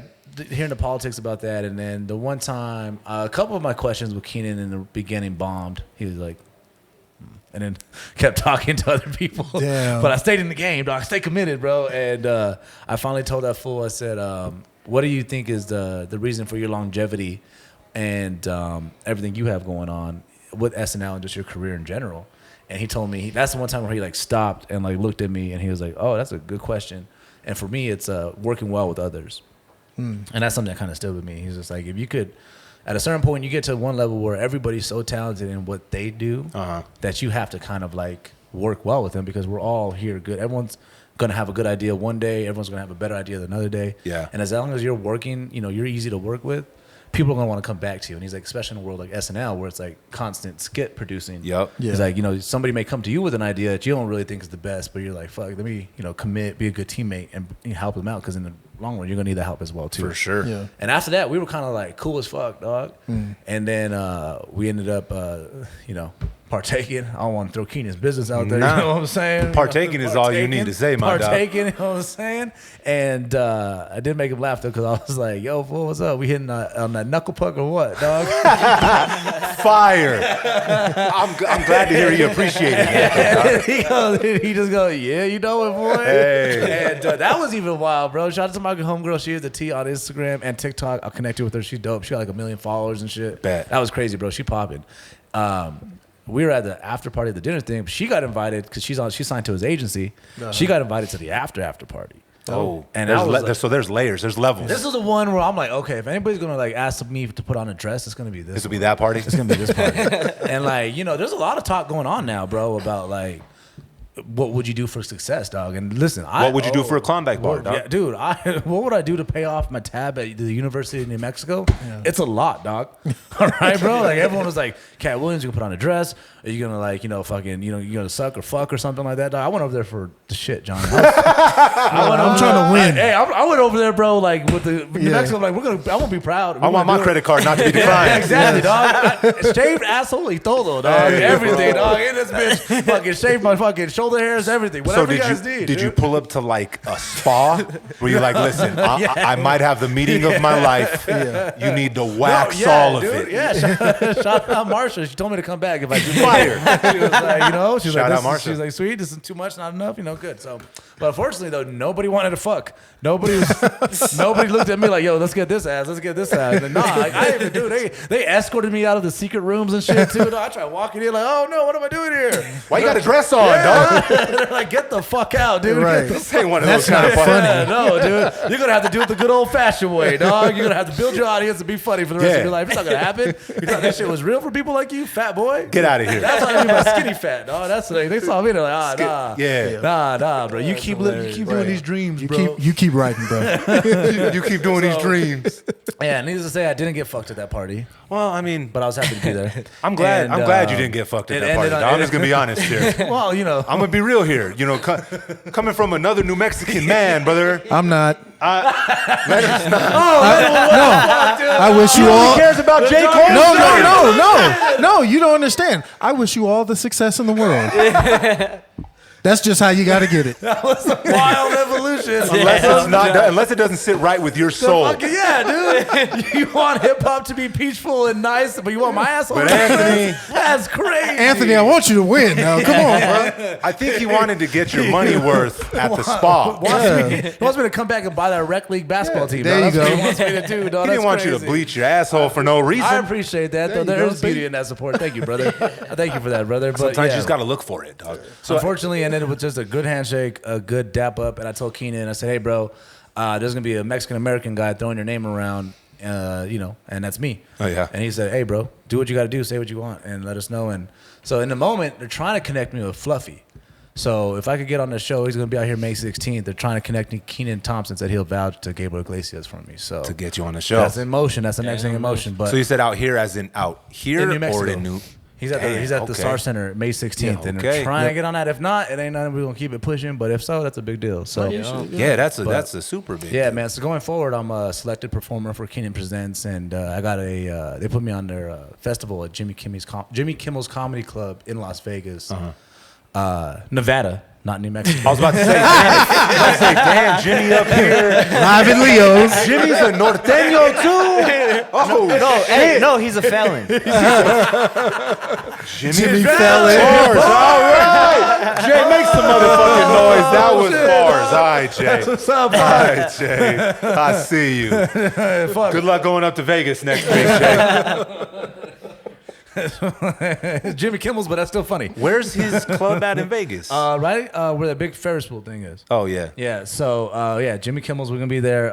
hearing the politics about that. And then the one time, a couple of my questions with Keenan in the beginning bombed. He was like, and then kept talking to other people. Damn. But I stayed in the game, dog. I stayed committed, bro. And I finally told that fool, I said, what do you think is the reason for your longevity and everything you have going on with SNL and just your career in general? And he told me, that's the one time where he like stopped and like looked at me and he was like, oh, that's a good question. And for me, it's working well with others. And that's something that kind of stood with me. He's just like, if you could, at a certain point, you get to one level where everybody's so talented in what they do that you have to kind of like work well with them because we're all here good. Everyone's going to have a good idea one day. Everyone's going to have a better idea another day. Yeah. And as long as you're working, you know, you're easy to work with. people are gonna want to come back to you. And he's like, especially in a world like SNL where it's like constant skit producing. Yep. Yeah. He's like, somebody may come to you with an idea that you don't really think is the best, but you're like, fuck, let me, commit, be a good teammate, and help them out because in the long run you're gonna need that help as well too. For sure. Yeah. And after that, we were kind of like cool as fuck, dog. And then we ended up, partaking. I don't want to throw Keenan's business out there. Nah. You know what I'm saying? Partaking is all you need to say, my dog. Partaking, you know what I'm saying? And I did make him laugh though because I was like, "Yo, fool, what's up? We hitting on that knuckle puck or what, dog?" Fire. I'm glad to hear you appreciated it. He just goes, "Yeah, you know it, boy." Hey. And that was even wild, bro. Shout out to my homegirl. She is the T on Instagram and TikTok. I'll connect you with her. She's dope. She got like 1 million followers and shit. Bet. That was crazy, bro. She popping. We were at the after party of the dinner thing. But she got invited because she's signed to his agency. She got invited to the after party. Oh, And there's I was like- so there's layers, there's levels. This is the one where I'm like, okay, if anybody's gonna like ask me to put on a dress, it's gonna be this. This will be that party. It's gonna be this party. And like, there's a lot of talk going on now, bro, about like, what would you do for success, dog? And listen, What would you do for a Klondike bar, dog? Yeah, dude, what would I do to pay off my tab at the University of New Mexico? Yeah. It's a lot, dog. All right, bro. Like everyone was like, Cat Williams, you can put on a dress. Are you gonna like, fucking, you gonna suck or fuck or something like that, dog? I went over there for the shit, John. I'm trying to win. I went over there, bro. Like with the New Mexico, like I want to be proud. I want my credit card not to be declined. Exactly, dog. Shaved asshole y todo, dog. Everything, dog. And this bitch fucking shaved my fucking shoulder hairs, everything. Whatever you guys need. Did you pull up to like a spa where you're like, listen, I might have the meeting of my life. You need to wax all of it. Yeah, shout out Marsha. She told me to come back if I do fire. She was like, she's Shout like, out Marsha. she's like, sweet, this is too much, not enough, good. So, but unfortunately though, nobody wanted to fuck. Nobody looked at me like, yo, let's get this ass. And nah, I even do. They escorted me out of the secret rooms and shit too. I tried walking in like, oh no, what am I doing here? Why you got a dress on, dog? They're like, get the fuck out, dude. Right. This ain't one of That's those kind of not parties. funny. No, dude. You're gonna have to do it the good old fashioned way, dog. You're gonna have to build your audience and be funny for the rest of your life. It's not gonna happen. You thought this shit was real for people like you, fat boy? Get out of here. That's what I mean by skinny fat, dog. That's like they saw me. They're like, nah, Yeah. nah, bro. You keep living, you keep doing these dreams, bro. You keep writing, bro. You keep doing these dreams. Yeah, needless to say, I didn't get fucked at that party, Well, I mean, but I was happy to be there. I'm glad. And, I'm glad you didn't get fucked at it that party. ended Dog. on- I'm just gonna be honest here. Well, I'm gonna be real here. Coming from another New Mexican man, brother. I'm not. Leonard's not. I wish you all. Who cares about J. Cole? No. You don't understand. I wish you all the success in the world. That's just how you got to get it. wild evolution. Unless it doesn't sit right with your soul. Yeah, dude. You want hip hop to be peaceful and nice, but you want my asshole. But to be Anthony- nice? That's crazy. Anthony, I want you to win. Now, come on, bro. I think he wanted to get your money worth at the spa. He wants me to come back and buy that rec league basketball team. there Dog. you That's go. what he wants me to do, dog. He didn't want you to bleach your asshole for no reason. I appreciate that, though. you There go, is beauty see? in that support. Thank you, brother. Thank you for that, brother. But Sometimes yeah. you just gotta look for it, dog. So unfortunately, and then it was just a good handshake, a good dap up, and I told Keenan, I said, "Hey, bro, there's gonna be a Mexican American guy throwing your name around, and that's me." Oh, yeah. And he said, "Hey, bro, do what you got to do, say what you want, and let us know." And so in the moment, they're trying to connect me with Fluffy. So if I could get on the show, he's gonna be out here May 16th. They're trying to connect me. Keenan Thompson said he'll vouch to Gabriel Iglesias for me. So To get you on the show. that's in motion. That's the next thing in motion. But So you said out here as in out here in New Mexico. or in New? He's at the okay. SAR Center May 16th, Yeah, and okay. they're trying to get on that. If not, it ain't nothing. We're gonna keep it pushing. But if so, that's a big deal. So Yeah, that's a super big. yeah, deal. man. So going forward, I'm a selected performer for Keenan Presents, and I got they put me on their festival at Jimmy Kimmel's Comedy Club in Las Vegas, Nevada, not New Mexico. I was about to say, damn, Jimmy up here. Live in Leo's. Jimmy's a norteño too. Oh, No, he's a felon. Jimmy Fallon. Bars. All right, Jay, make some motherfucking noise. That was bars. All right, Jay. What's up, All right, Jay. I see you. Good luck going up to Vegas next week, Jay. Jimmy Kimmel's, but that's still funny. Where's his club at in Vegas? Right where that big Ferris wheel thing is. Oh yeah. Yeah, so Jimmy Kimmel's, we're gonna be there.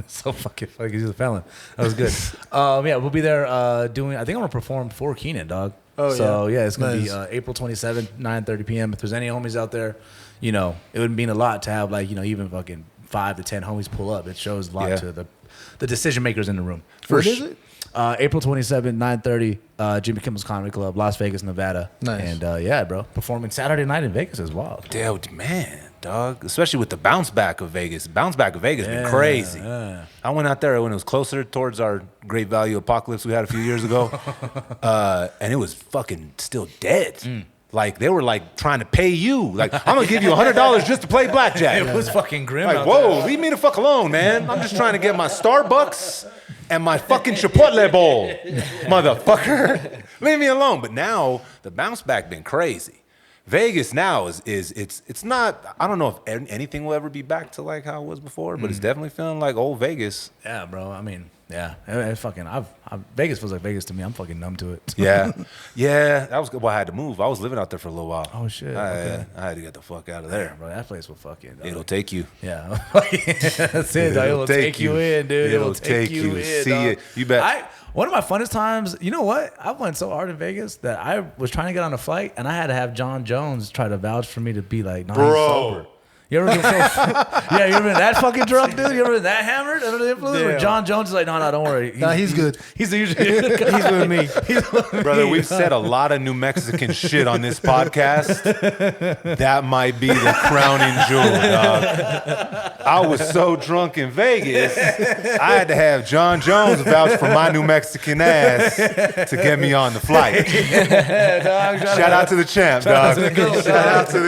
So fucking funny 'cause he's a felon. That was good. We'll be there doing. I think I'm gonna perform for Keenan, dog. Oh, so yeah. it's gonna Nice. be April 27th, 9:30 p.m. If there's any homies out there, it would mean a lot to have even fucking 5 to 10 homies pull up. It shows a lot Yeah. to the decision makers in the room. What is it? April 27th, 9:30, Jimmy Kimmel's Comedy Club, Las Vegas, Nevada. Nice. And yeah, bro, performing Saturday night in Vegas as well. Dude, man, dog. Especially with the bounce back of Vegas. Bounce back of Vegas been crazy. Yeah. I went out there when it was closer towards our Great Value Apocalypse we had a few years ago, and it was fucking still dead. Like they were like trying to pay you. Like I'm gonna give you $100 just to play blackjack. It was fucking grim. Like out whoa, there. leave me the fuck alone, man. I'm just trying to get my Starbucks and my fucking Chipotle bowl, motherfucker. Leave me alone. But now the bounce back been crazy. Vegas now is it's not. I don't know if anything will ever be back to like how it was before, but it's definitely feeling like old Vegas. Yeah, bro. I mean, yeah, fucking. Vegas feels like Vegas to me. I'm fucking numb to it. Yeah, yeah. That was why I had to move. I was living out there for a little while. Oh shit. I had to get the fuck out of there. Bro, that place will fucking. It'll take you. Yeah, that's it. Dog. It'll take you in, dude. It'll take you in. See dog. it. You bet. One of my funnest times. You know what? I went so hard in Vegas that I was trying to get on a flight, and I had to have John Jones try to vouch for me to be like, nah, he's sober. You ever been yeah, you ever been that fucking drunk, dude? You ever been that hammered under the influence? Where John Jones is like, no, don't worry. He's good. He's usually he's with me. Brother, we've said a lot of New Mexican shit on this podcast. That might be the crowning jewel, dog. I was so drunk in Vegas, I had to have John Jones vouch for my New Mexican ass to get me on the flight. Shout out to the champ, dog. Shout out to the goat, dog. Shout out to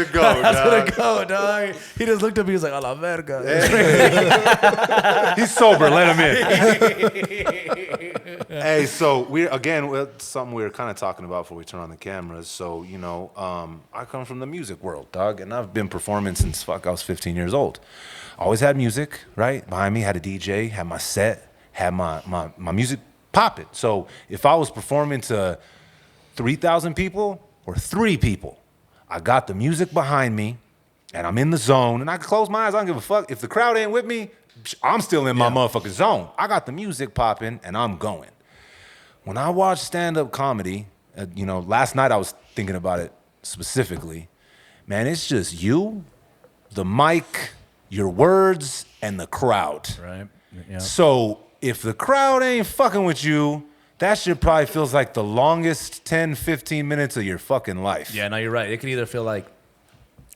the goat, dog. He just looked up. He was like, "A la verga." He's sober. Let him in. Hey, so something we were kind of talking about before we turn on the cameras. So I come from the music world, dog, and I've been performing since I was 15 years old. Always had music, right? Behind me, had a DJ, had my set, had my music popping. So if I was performing to 3,000 people or 3 people, I got the music behind me. And I'm in the zone, and I can close my eyes. I don't give a fuck. If the crowd ain't with me, I'm still in my motherfucking zone. I got the music popping, and I'm going. When I watch stand-up comedy, last night I was thinking about it specifically. Man, it's just you, the mic, your words, and the crowd. Right. Yeah. So if the crowd ain't fucking with you, that shit probably feels like the longest 10, 15 minutes of your fucking life. Yeah, no, you're right. It could either feel like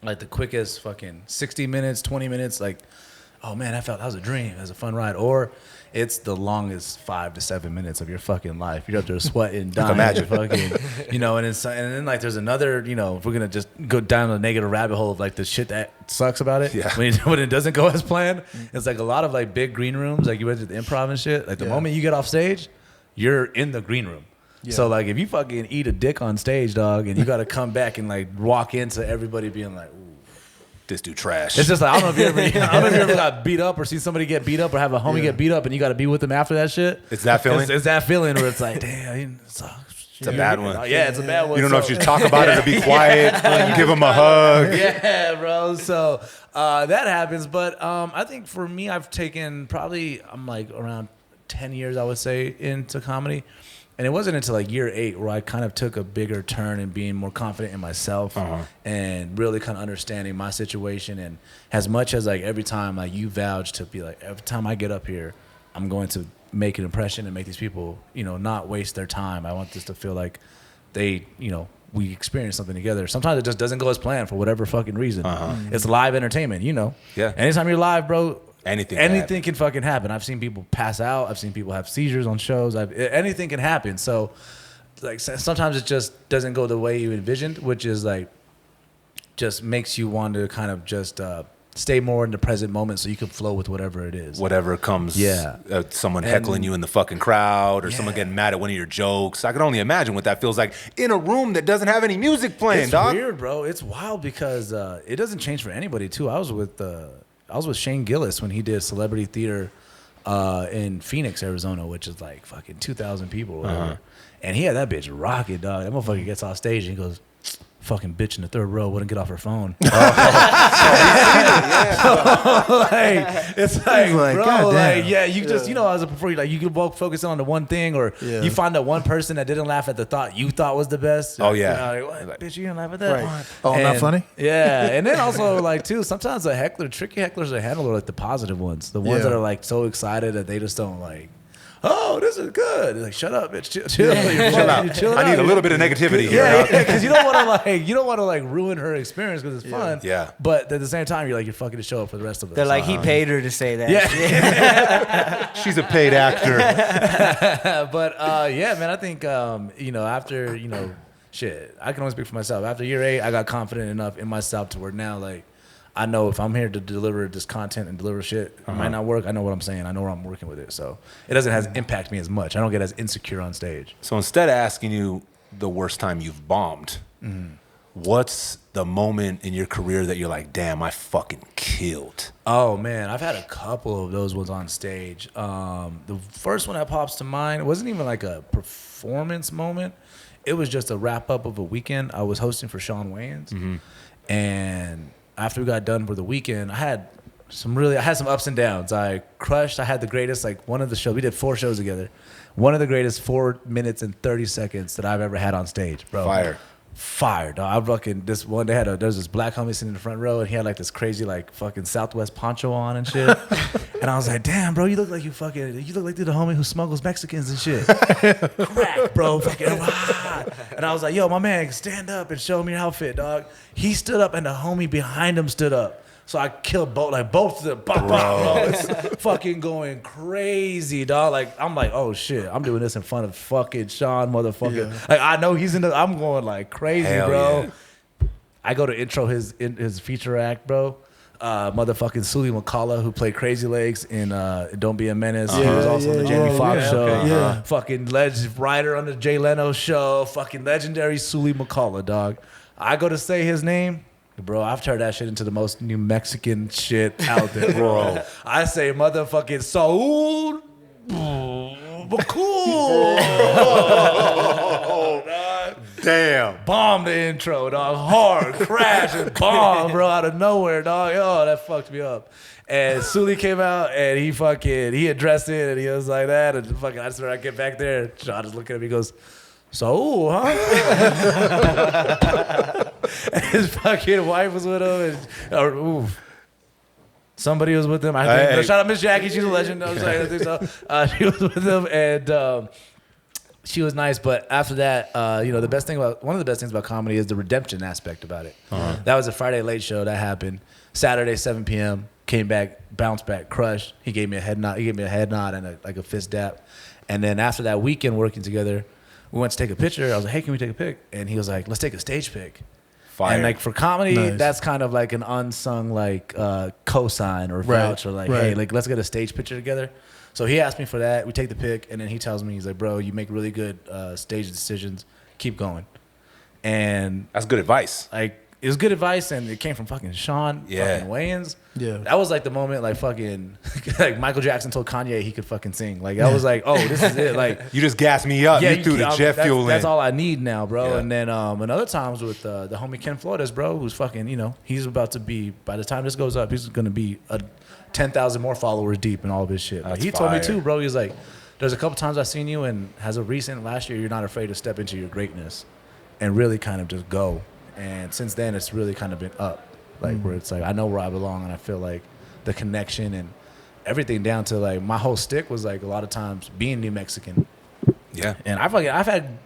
the quickest fucking 60 minutes, 20 minutes, like, oh man, that was a dream. It was a fun ride. Or it's the longest 5 to 7 minutes of your fucking life. You're up there sweating, dying. Imagine. Fucking, and then like there's another, if we're going to just go down the negative rabbit hole of like the shit that sucks about it. Yeah. When it doesn't go as planned, it's like a lot of like big green rooms, like you went to the improv and shit. Like the moment you get off stage, you're in the green room. Yeah. So like if you fucking eat a dick on stage, dog, and you got to come back and like walk into everybody being like, ooh, this dude trash. it's just like I don't know if you ever got beat up or see somebody get beat up or have a homie get beat up and you got to be with them after that shit. It's that feeling. It's that feeling where it's like, damn, it's a bad one. Yeah, it's a bad one. You don't know if you talk about it or be quiet, give him a hug. Yeah, bro. So that happens, but I think for me, I've taken I'm like around 10 years, I would say, into comedy. And it wasn't until like year 8 where I kind of took a bigger turn in being more confident in myself and really kind of understanding my situation. And as much as like every time like you vouch to be like, every time I get up here, I'm going to make an impression and make these people, not waste their time. I want this to feel like they, we experience something together. Sometimes it just doesn't go as planned for whatever fucking reason. It's live entertainment, Yeah. Anytime you're live, bro, Anything can fucking happen. I've seen people pass out. I've seen people have seizures on shows. Anything can happen. So, like, sometimes it just doesn't go the way you envisioned, which is like, just makes you want to kind of just stay more in the present moment so you can flow with whatever it is. Whatever comes. Yeah. Someone heckling you in the fucking crowd or someone getting mad at one of your jokes. I can only imagine what that feels like in a room that doesn't have any music playing, dog. It's weird, bro. It's wild because it doesn't change for anybody, too. I was with Shane Gillis when he did Celebrity Theater in Phoenix, Arizona, which is like fucking 2,000 people or whatever. And he had that bitch rocking, dog. That motherfucker gets off stage and he goes, fucking bitch in the third row wouldn't get off her phone. It's like, like, bro, God like, damn. yeah, you just, as a performer, like, you can both focus on the one thing, or you find that one person that didn't laugh at the thought you thought was the best. Oh, yeah. Like, what, bitch, you didn't laugh at that? Right. Oh, not funny? Yeah, and then also, like, too, sometimes tricky hecklers are handled are like the positive ones, the ones that are like so excited that they just don't like. Oh, this is good. Like, shut up, bitch. Chill. Chill out. I need a little bit of negativity here. Yeah, because you don't want to ruin her experience because it's fun. Yeah. But at the same time, you're fucking to show up for the rest of us. They're like, he paid her to say that. Yeah. She's a paid actor. But yeah, man, I think after shit, I can only speak for myself. After year 8, I got confident enough in myself to where now, like, I know if I'm here to deliver this content and deliver shit, it might not work. I know what I'm saying. I know where I'm working with it. So it doesn't impact me as much. I don't get as insecure on stage. So instead of asking you the worst time you've bombed, what's the moment in your career that you're like, damn, I fucking killed? Oh, man, I've had a couple of those ones on stage. The first one that pops to mind, it wasn't even like a performance moment. It was just a wrap-up of a weekend. I was hosting for Shawn Wayans. And after we got done for the weekend, I had some ups and downs. I crushed. I had the greatest, like, one of the shows. We did 4 shows together. One of the greatest 4 minutes and 30 seconds that I've ever had on stage, bro. Fire, dog. I fucking, this one, there was this black homie sitting in the front row, and he had like this crazy, like, fucking Southwest poncho on and shit. And I was like, damn, bro, you look like the homie who smuggles Mexicans and shit. Crack, bro. Fucking, and I was like, yo, my man, stand up and show me your outfit, dog. He stood up, and the homie behind him stood up. So I killed both of them. Bro. It's fucking going crazy, dog. Like, I'm like, oh shit, I'm doing this in front of fucking Sean, motherfucker. Yeah. Like, I know he's I'm going like crazy, hell bro. Yeah. I go to intro his feature act, bro. Motherfucking Sully McCullough, who played Crazy Legs in Don't Be a Menace. He was also on the Jamie Foxx show. Okay. Fucking writer on the Jay Leno show. Fucking legendary Sully McCullough, dog. I go to say his name. Bro, I've turned that shit into the most New Mexican shit out there, bro. I say motherfucking Saul cool. Damn. Bomb the intro, dog. Hard, crash, and bomb, bro, out of nowhere, dog. Yo, that fucked me up. And Sully came out, and he addressed it, and he was like that, and fucking, I swear I get back there, Sean just looking at me, he goes, so, huh? And his fucking wife was with him, and somebody was with him. I think. Hey. Shout out Miss Jackie, she's a legend. I'm sorry, I think so. She was with him, and she was nice. But after that, one of the best things about comedy is the redemption aspect about it. That was a Friday late show that happened. Saturday 7 p.m. came back, bounced back, crushed. He gave me a head nod. And a fist dap. And then after that weekend working together, we went to take a picture. I was like, hey, can we take a pic? And he was like, let's take a stage pic. Fire. And like for comedy, Nice. that's kind of like an unsung like cosign or vouch or like, hey, like let's get a stage picture together. So he asked me for that. We take the pic, and then he tells me, he's like, bro, you make really good stage decisions. Keep going. And That's good advice. like it was good advice, and it came from fucking Sean fucking Wayans. Yeah. That was like the moment, like fucking like Michael Jackson told Kanye he could fucking sing. Like I was like, oh, this is it. Like You just gassed me up. You threw the jet fuel in. that's all I need now, bro. Yeah. And then and other times with the homie Ken Flores, bro, who's fucking, he's about to be, by the time this goes up, he's gonna be 10,000 more followers deep in all of his shit. Like, That's he told me fire. too, bro. He was like, there's a couple times I've seen you, and as of recent last year, you're not afraid to step into your greatness and really kind of just go. And since then, it's really kind of been up, like where it's like I know where I belong, and I feel like the connection and everything down to like my whole stick was like a lot of times being New Mexican. Yeah. And I've had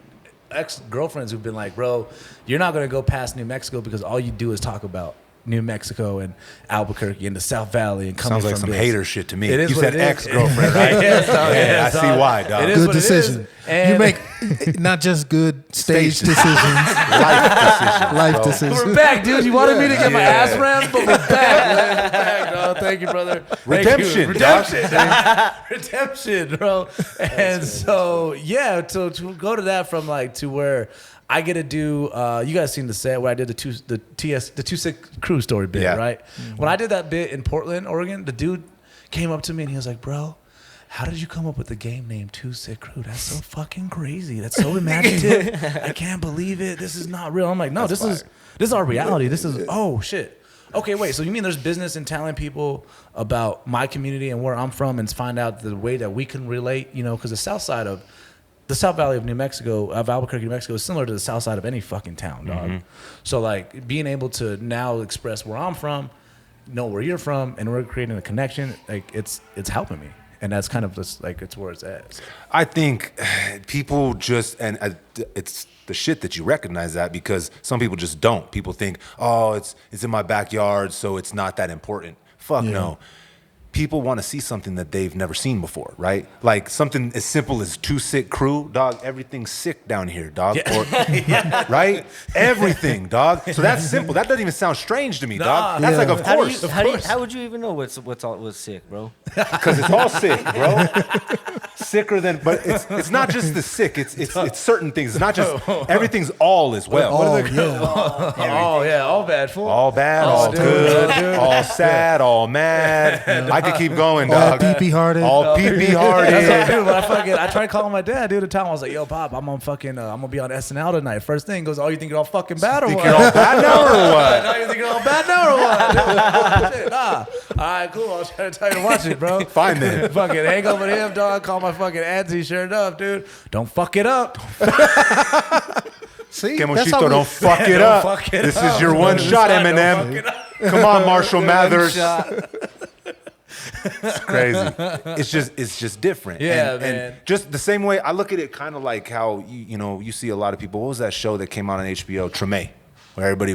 ex-girlfriends who've been like, bro, you're not gonna go past New Mexico because all you do is talk about New Mexico and Albuquerque and the South Valley and coming Sounds like from some this. hater shit to me. It is You what said it is. ex-girlfriend, right? Yes, dog, Yeah, yes, I see dog. why, dog. It is Good what it is. decision. And You make not just good stage decisions, Life decision. life bro. decisions. we're back, dude. You wanted me to get my Yeah. ass rammed, but we're back. Man. We're back, dog. Thank you, brother. Thank Redemption, you. dog. Redemption, bro. And so, yeah, to go to that from like to where I get to do. You guys seen the set where I did the two sick crew story bit, Yeah. right? When I did that bit in Portland, Oregon, the dude came up to me and he was like, "Bro, how did you come up with the game name Too Sick Crew? That's so fucking crazy. That's so imaginative. I can't believe it. This is not real. I'm like, no, this is our reality. This is, oh shit. Okay, wait, so you mean there's business in telling people about my community and where I'm from and find out the way that we can relate, you know, because the South Valley of New Mexico, of Albuquerque, New Mexico, is similar to the south side of any fucking town, dog. So, like, being able to now express where I'm from, know where you're from, and we're creating a connection, like, it's helping me. And that's kind of just, like, it's where it's at. So. I think people just, and it's the shit that you recognize that, because some people just don't. People think, oh, it's in my backyard, so it's not that important. Fuck no. People want to see something that they've never seen before, right? Like something as simple as Too Sick Crew, dog. Everything's sick down here, dog. Or, right? Everything, dog. So that's simple. That doesn't even sound strange to me, dog. That's like, of course. How would you even know what's sick, bro? Because it's all sick, bro. Sicker than, but it's not just the sick. It's certain things. It's not just everything's all as well. Oh yeah, all bad, fool. All bad, all good, all sad, all mad. I could keep going, dog. All pee-pee hearted. All pee-pee hearted. That's what I do. I tried calling my dad, dude, at the time. I was like, yo, Pop, I'm gonna be on SNL tonight. First thing goes, oh, you think you're all fucking bad or what? Think you're all bad now or what? No, you think you're all bad now or what? Shit, nah. All right, cool. I was trying to tell you to watch it, bro. Fine then. Fucking hang over to him, dog. Call my fucking auntie. Sure enough, dude. Don't fuck it up. See, Kemoshito, don't fuck it up. This is your one shot, Eminem. Come on, Marshall Mathers. It's crazy. It's just different. Yeah, and, man. And just the same way I look at it, kind of like how you see a lot of people. What was that show that came out on HBO, Treme, where everybody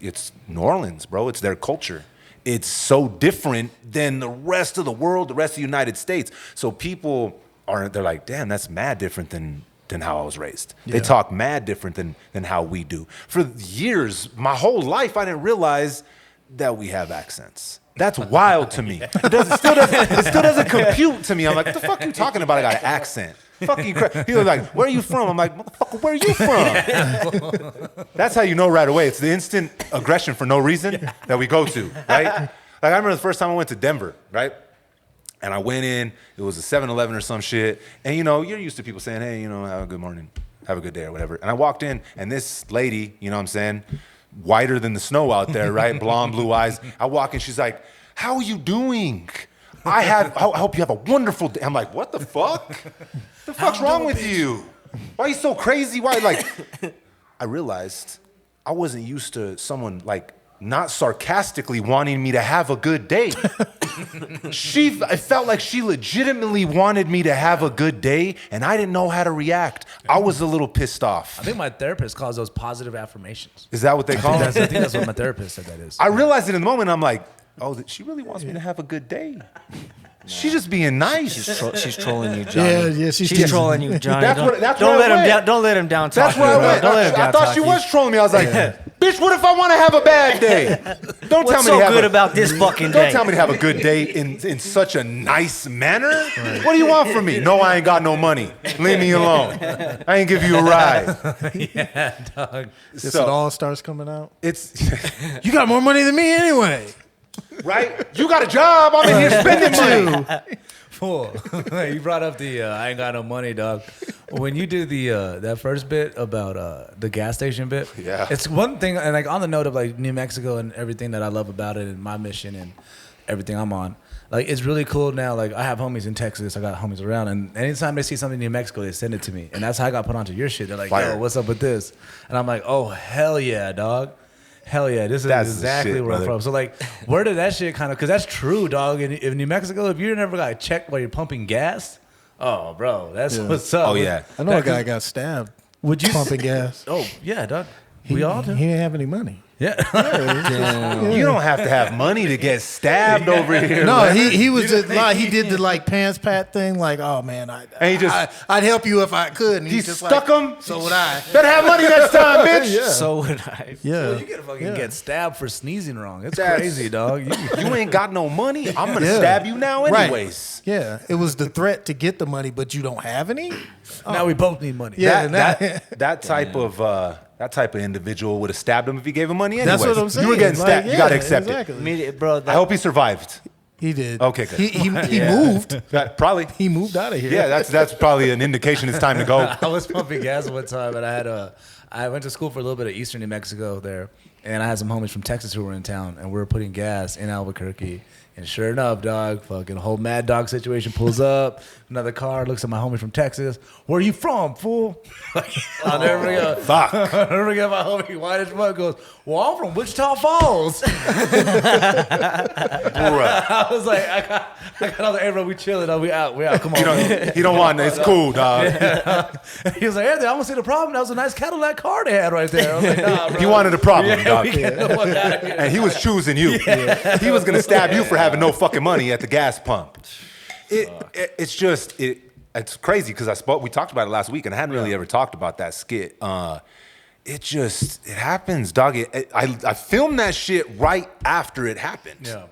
it's New Orleans, bro. It's their culture. It's so different than the rest of the world, the rest of the United States. So people they're like, damn, that's mad different than how I was raised. Yeah. They talk mad different than how we do. For years, my whole life, I didn't realize that we have accents. That's wild to me. It still doesn't compute to me. I'm like, what the fuck are you talking about? I got an accent. Fuck you. He was like, where are you from? I'm like, motherfucker, where are you from? That's how you know right away. It's the instant aggression for no reason that we go to, right? Like, I remember the first time I went to Denver, right? And I went in, it was a 7-Eleven or some shit. And, you're used to people saying, hey, have a good morning, have a good day or whatever. And I walked in, and this lady, you know what I'm saying, whiter than the snow out there, right? Blonde, blue eyes. I walk in, she's like, how are you doing? I hope you have a wonderful day. I'm like, what the fuck? The fuck's wrong with you? Why are you so crazy? Why? Like, I realized I wasn't used to someone like not sarcastically wanting me to have a good day. I felt like she legitimately wanted me to have a good day, and I didn't know how to react. I was a little pissed off. I think my therapist calls those positive affirmations. Is that what they call them? I think that's what my therapist said that is. I realized it in the moment. I'm like, oh, she really wants me to have a good day. She's just being nice. She's trolling you, Johnny. Yeah, she's trolling you, Johnny. Don't let him down. That's where I went. I thought she was trolling me. I was like, bitch, what if I want to have a bad day? Don't tell me so good about this fucking day? Don't tell me to have a good day in such a nice manner. Right. What do you want from me? No, I ain't got no money. Leave me alone. I ain't give you a ride. Yeah, dog. This all stars coming out. It's you got more money than me anyway. Right? You got a job. I'm in here spending money. Fool. You brought up the I ain't got no money, dog. When you do the that first bit about the gas station bit, yeah, it's one thing. And like on the note of like New Mexico and everything that I love about it and my mission and everything I'm on, like it's really cool now. Like I have homies in Texas, I got homies around, and anytime they see something in New Mexico, they send it to me, and that's how I got put onto your shit. They're like, Fire. yo, what's up with this? And I'm like, oh hell yeah, dog. Hell yeah, this is exactly shit, where brother. I'm from. So like, where did that shit kind of, because that's true, dog. In New Mexico, if you never got checked while you're pumping gas, oh, bro, that's what's up. Oh, yeah. I know a guy got stabbed. Would you pumping gas? Oh, yeah, dog. We all do. He didn't have any money. Yeah. You don't have to have money to get stabbed over here. No, man. he was just like he did the like pants pat thing. Like, oh man, I'd help you if I could. And he he's just stuck like, him. So would I. Better have money next time, bitch. Yeah. So would I. Yeah. Well, you gotta fucking get stabbed for sneezing wrong. It's crazy, dog. You ain't got no money. I'm gonna stab you now, anyways. Right. Yeah, it was the threat to get the money, but you don't have any. Now we both need money. Yeah, That type of individual would have stabbed him if he gave him money anyways. That's what I'm saying. You were getting stabbed. Like, you got to accept it. Bro, I hope he survived. He did. Okay, good. He moved. Probably. He moved out of here. Yeah, that's probably an indication it's time to go. I was pumping gas one time, and I went to school for a little bit of Eastern New Mexico there, and I had some homies from Texas who were in town, and we were putting gas in Albuquerque. And sure enough, dog, fucking whole Mad Dog situation pulls up. Another car looks at my homie from Texas. Where you from, fool? I'll never forget. Fuck. I'll never forget my homie, white as fuck, goes, well, I'm from Wichita Falls. I was like, I got all the, hey, bro, we chilling, we out, come on. He don't want it. It's cool, dog. He was like, Anthony, I don't see the problem. That was a nice Cadillac car they had right there. I was like, nah, bro. He wanted a problem, dog. We get the fuck out of here. And he was choosing you. Yeah. He was going to stab you for having no fucking money at the gas pump. It's crazy because we talked about it last week, and I hadn't really ever talked about that skit. It happens, dog. I filmed that shit right after it happened. Yeah.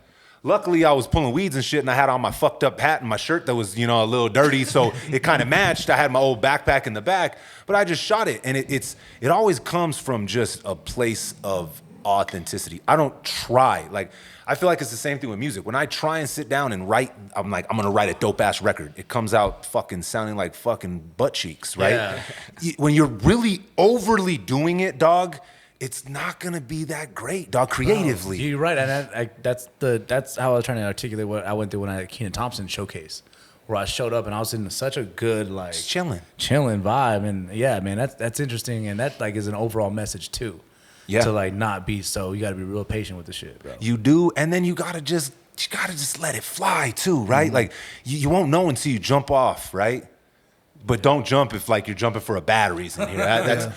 Luckily, I was pulling weeds and shit, and I had on my fucked up hat and my shirt that was, a little dirty, so it kind of matched. I had my old backpack in the back, but I just shot it, and it always comes from just a place of authenticity. I don't try. Like, I feel like it's the same thing with music. When I try and sit down and write, I'm like, I'm gonna write a dope ass record. It comes out fucking sounding like fucking butt cheeks, right? Yeah. When you're really overly doing it, dog, it's not gonna be that great, dog. Creatively, you're right, and that's how I was trying to articulate what I went through when I had Keenan Thompson showcase, where I showed up and I was in such a good chilling vibe, and yeah, man, that's interesting, and that is an overall message too. Yeah. To not be so, you got to be real patient with the shit, bro. You do, and then you gotta just let it fly too, right? Mm-hmm. Like you won't know until you jump off, right? But don't jump if you're jumping for a bad reason here.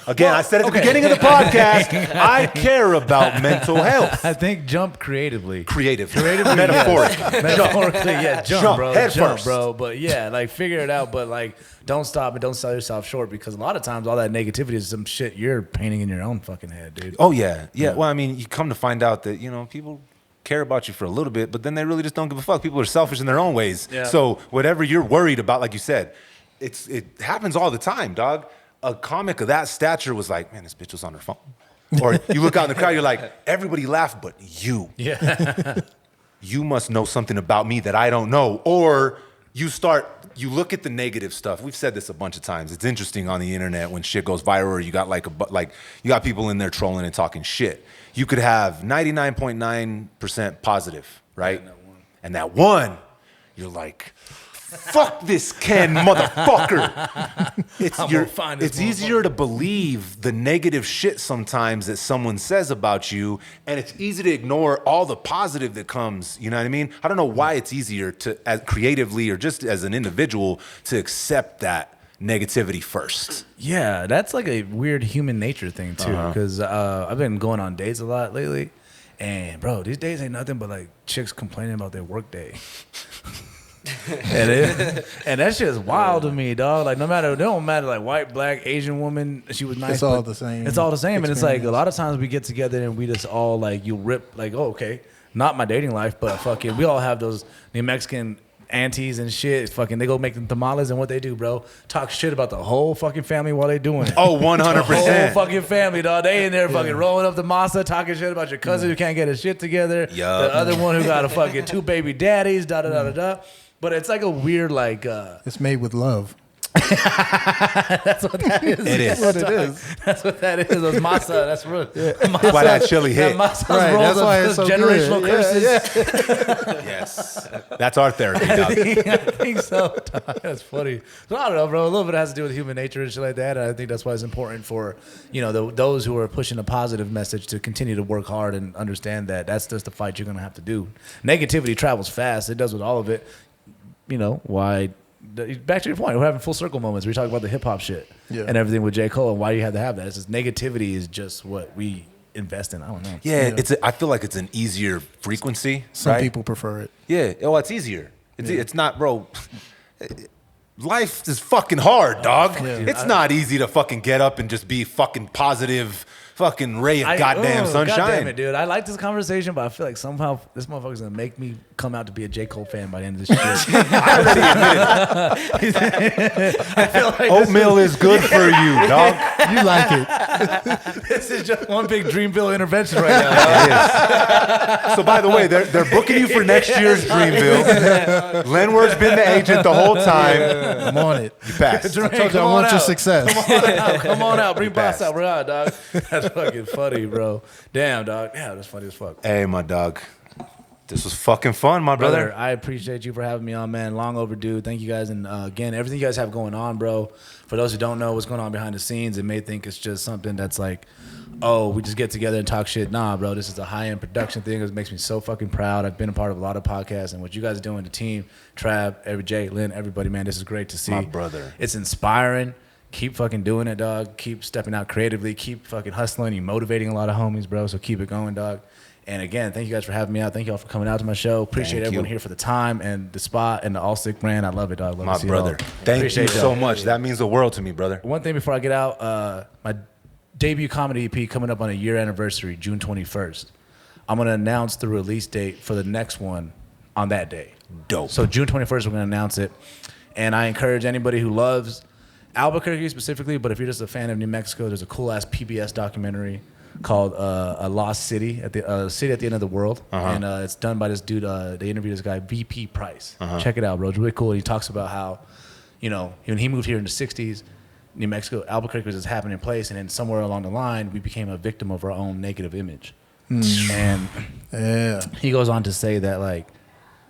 Again, I said at the beginning of the podcast, I care about mental health. I think jump creatively. Creatively, metaphorically. Metaphorically, yeah, jump, bro. Head first, bro. But yeah, figure it out. But don't stop and don't sell yourself short, because a lot of times all that negativity is some shit you're painting in your own fucking head, dude. Oh yeah. Well, I mean, you come to find out that people care about you for a little bit, but then they really just don't give a fuck. People are selfish in their own ways. Yeah. So whatever you're worried about, like you said, it happens all the time, dog. A comic of that stature was like, man, this bitch was on her phone. Or you look out in the crowd, you're like, everybody laughed but you. Yeah. You must know something about me that I don't know. Or you look at the negative stuff. We've said this a bunch of times. It's interesting on the internet when shit goes viral, or you got you got people in there trolling and talking shit. You could have 99.9% positive, right? And that one, you're like, fuck this Ken, motherfucker. It's easier to believe the negative shit sometimes that someone says about you, and it's easy to ignore all the positive that comes. You know what I mean? I don't know why it's easier to, as creatively or just as an individual, to accept that negativity first. Yeah, that's like a weird human nature thing too, because I've been going on dates a lot lately, and bro, these days ain't nothing but chicks complaining about their work day. and that shit is wild to me, dog. It don't matter white, black, Asian woman. She was nice. It's all the same. It's all the same, and it's a lot of times we get together and we just all you rip oh, okay, not my dating life, but fucking we all have those New Mexican aunties and shit. Fucking they go make them tamales, and what they do, bro, talk shit about the whole fucking family while they doing it. Oh, 100%. The whole fucking family, dog. They in there fucking rolling up the masa, talking shit about your cousin who can't get his shit together. Yep. The other one who got a fucking 2 baby daddies. Da da da da da. But it's a weird it's made with love. That's what that is. It is. That's what it is. That's what that is. Those masa. That's real. Yeah. That's why that chili hit. That masa's right. That's why it's so generational good. Curses. Yeah. Yes. That's our therapy, dog. I think so. That's funny. So I don't know, bro. A little bit has to do with human nature and shit like that. And I think that's why it's important for those who are pushing a positive message to continue to work hard and understand that that's just the fight you're gonna have to do. Negativity travels fast. It does with all of it. Why? Back to your point, we're having full circle moments. We talk about the hip hop shit and everything with J. Cole and why you had to have that. It's just negativity is just what we invest in. I don't know. Yeah, I feel like it's an easier frequency. Some people prefer it. Yeah. Oh, it's easier. It's not, bro. Life is fucking hard, dog. Yeah. It's not easy to fucking get up and just be fucking positive fucking ray of goddamn sunshine. God damn it, dude. I like this conversation, but I feel like somehow this motherfucker's gonna make me come out to be a J. Cole fan by the end of this shit. I already admitted I feel like oatmeal is good for you, dog. You like it. this is just one big Dreamville intervention right now. It is. So by the way, they're booking you for next year's Dreamville. Lenward's been the agent the whole time. I'm on it. You passed. I told you I want your success. Come on out. Bring boss passed. out. We're out, dog. That's fucking funny, bro. Damn, dog. Yeah, that's funny as fuck. Hey, my dog. This was fucking fun, my brother. I appreciate you for having me on, man. Long overdue. Thank you guys. And again, everything you guys have going on, bro. For those who don't know what's going on behind the scenes and may think it's just something that's like, oh, we just get together and talk shit. Nah, bro, this is a high-end production thing. It makes me so fucking proud. I've been a part of a lot of podcasts, and what you guys are doing, the team, Trav, Jay, Lynn, everybody, man, this is great to see. My brother. It's inspiring. Keep fucking doing it, dog. Keep stepping out creatively. Keep fucking hustling. You're motivating a lot of homies, bro, so keep it going, dog. And again, thank you guys for having me out. Thank you all for coming out to my show. Appreciate everyone here for the time and the spot and the All Sick brand. I love it, dog. Love My to see brother. it all. Thank Appreciate you so much. That means the world to me, brother. One thing before I get out, my debut comedy EP coming up on a year anniversary, June 21st. I'm going to announce the release date for the next one on that day. Dope. So June 21st, we're going to announce it. And I encourage anybody who loves Albuquerque specifically, but if you're just a fan of New Mexico, there's a cool-ass PBS documentary called A Lost City at the City at the End of the World. And it's done by this dude. They interviewed this guy, VP Price. Check it out, bro. It's really cool. He talks about how, you know, when he moved here in the 60s, New Mexico, Albuquerque was this happening place, and then somewhere along the line, we became a victim of our own negative image. And he goes on to say that, like,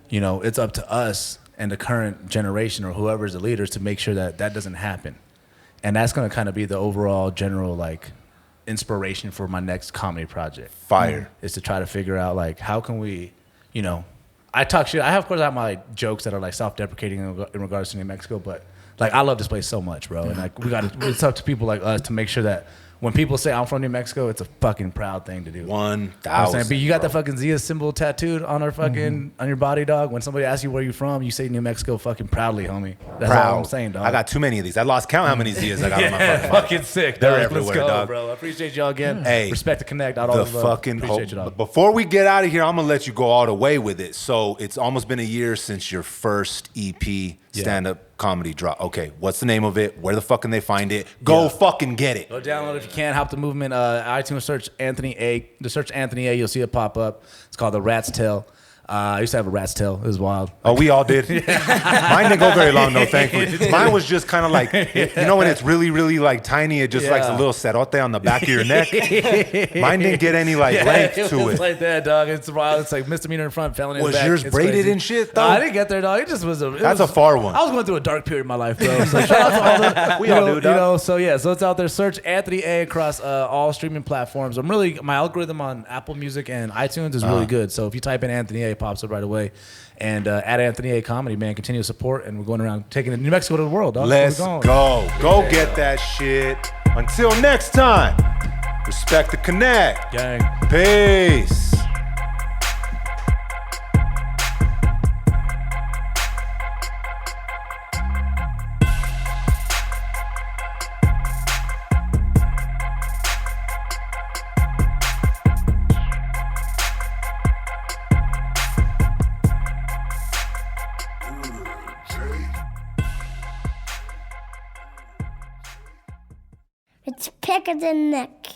you know, it's up to us and the current generation or whoever's the leaders to make sure that that doesn't happen. And that's going to kind of be the overall general, like, inspiration for my next comedy project. Fire. Is to try to figure out, like, how can we, you know, I talk shit. I have, of course, I have my like, jokes that are like self-deprecating in regards to New Mexico, but like I love this place so much, bro. And like we got to, it's up to people like us to make sure that when people say I'm from New Mexico, it's a fucking proud thing to do. 1,000. But you got the fucking Zia symbol tattooed on our fucking on your body, dog. When somebody asks you where you from, you say New Mexico fucking proudly, homie. That's all I'm saying, dog. I got too many of these. I lost count how many Zias I got on my fucking body. Fucking sick. They're dog. everywhere, Let's go, dog. bro. I appreciate y'all again. Hey, respect to connect. Out The all of fucking appreciate you, dog. Before we get out of here, I'm gonna let you go all the way with it. So it's almost been a year since your first EP stand-up comedy drop. Okay, what's the name of it? Where the fuck can they find it? Go fucking get it. Go download if you can. Help the movement. iTunes search Anthony A. To search Anthony A. You'll see it pop up. It's called The Rat's Tail. I used to have a rat's tail. It was wild. Oh, we all did. Mine didn't go very long, though, thankfully. Mine was just kind of like, you know, when it's really, really like tiny, it just like a little cerote on the back of your neck. Mine didn't get any like length to It's it. like that, dog. It's wild. It's like misdemeanor in front, felony in Was the back. yours It's braided crazy. and shit, though? I didn't get there, dog. It just was That's a far one. I was going through a dark period in my life, bro. So shout out to all the, We all do, dog. so yeah, so it's out there. Search Anthony A across all streaming platforms. My algorithm on Apple Music and iTunes is really good. So if you type in Anthony A, it pops up right away. And at Anthony A Comedy, man, continue to support. And we're going around taking New Mexico to the world, dog. Let's Where we go. Go get that shit. Until next time, respect the connect. Gang. Peace. It's pick of the neck.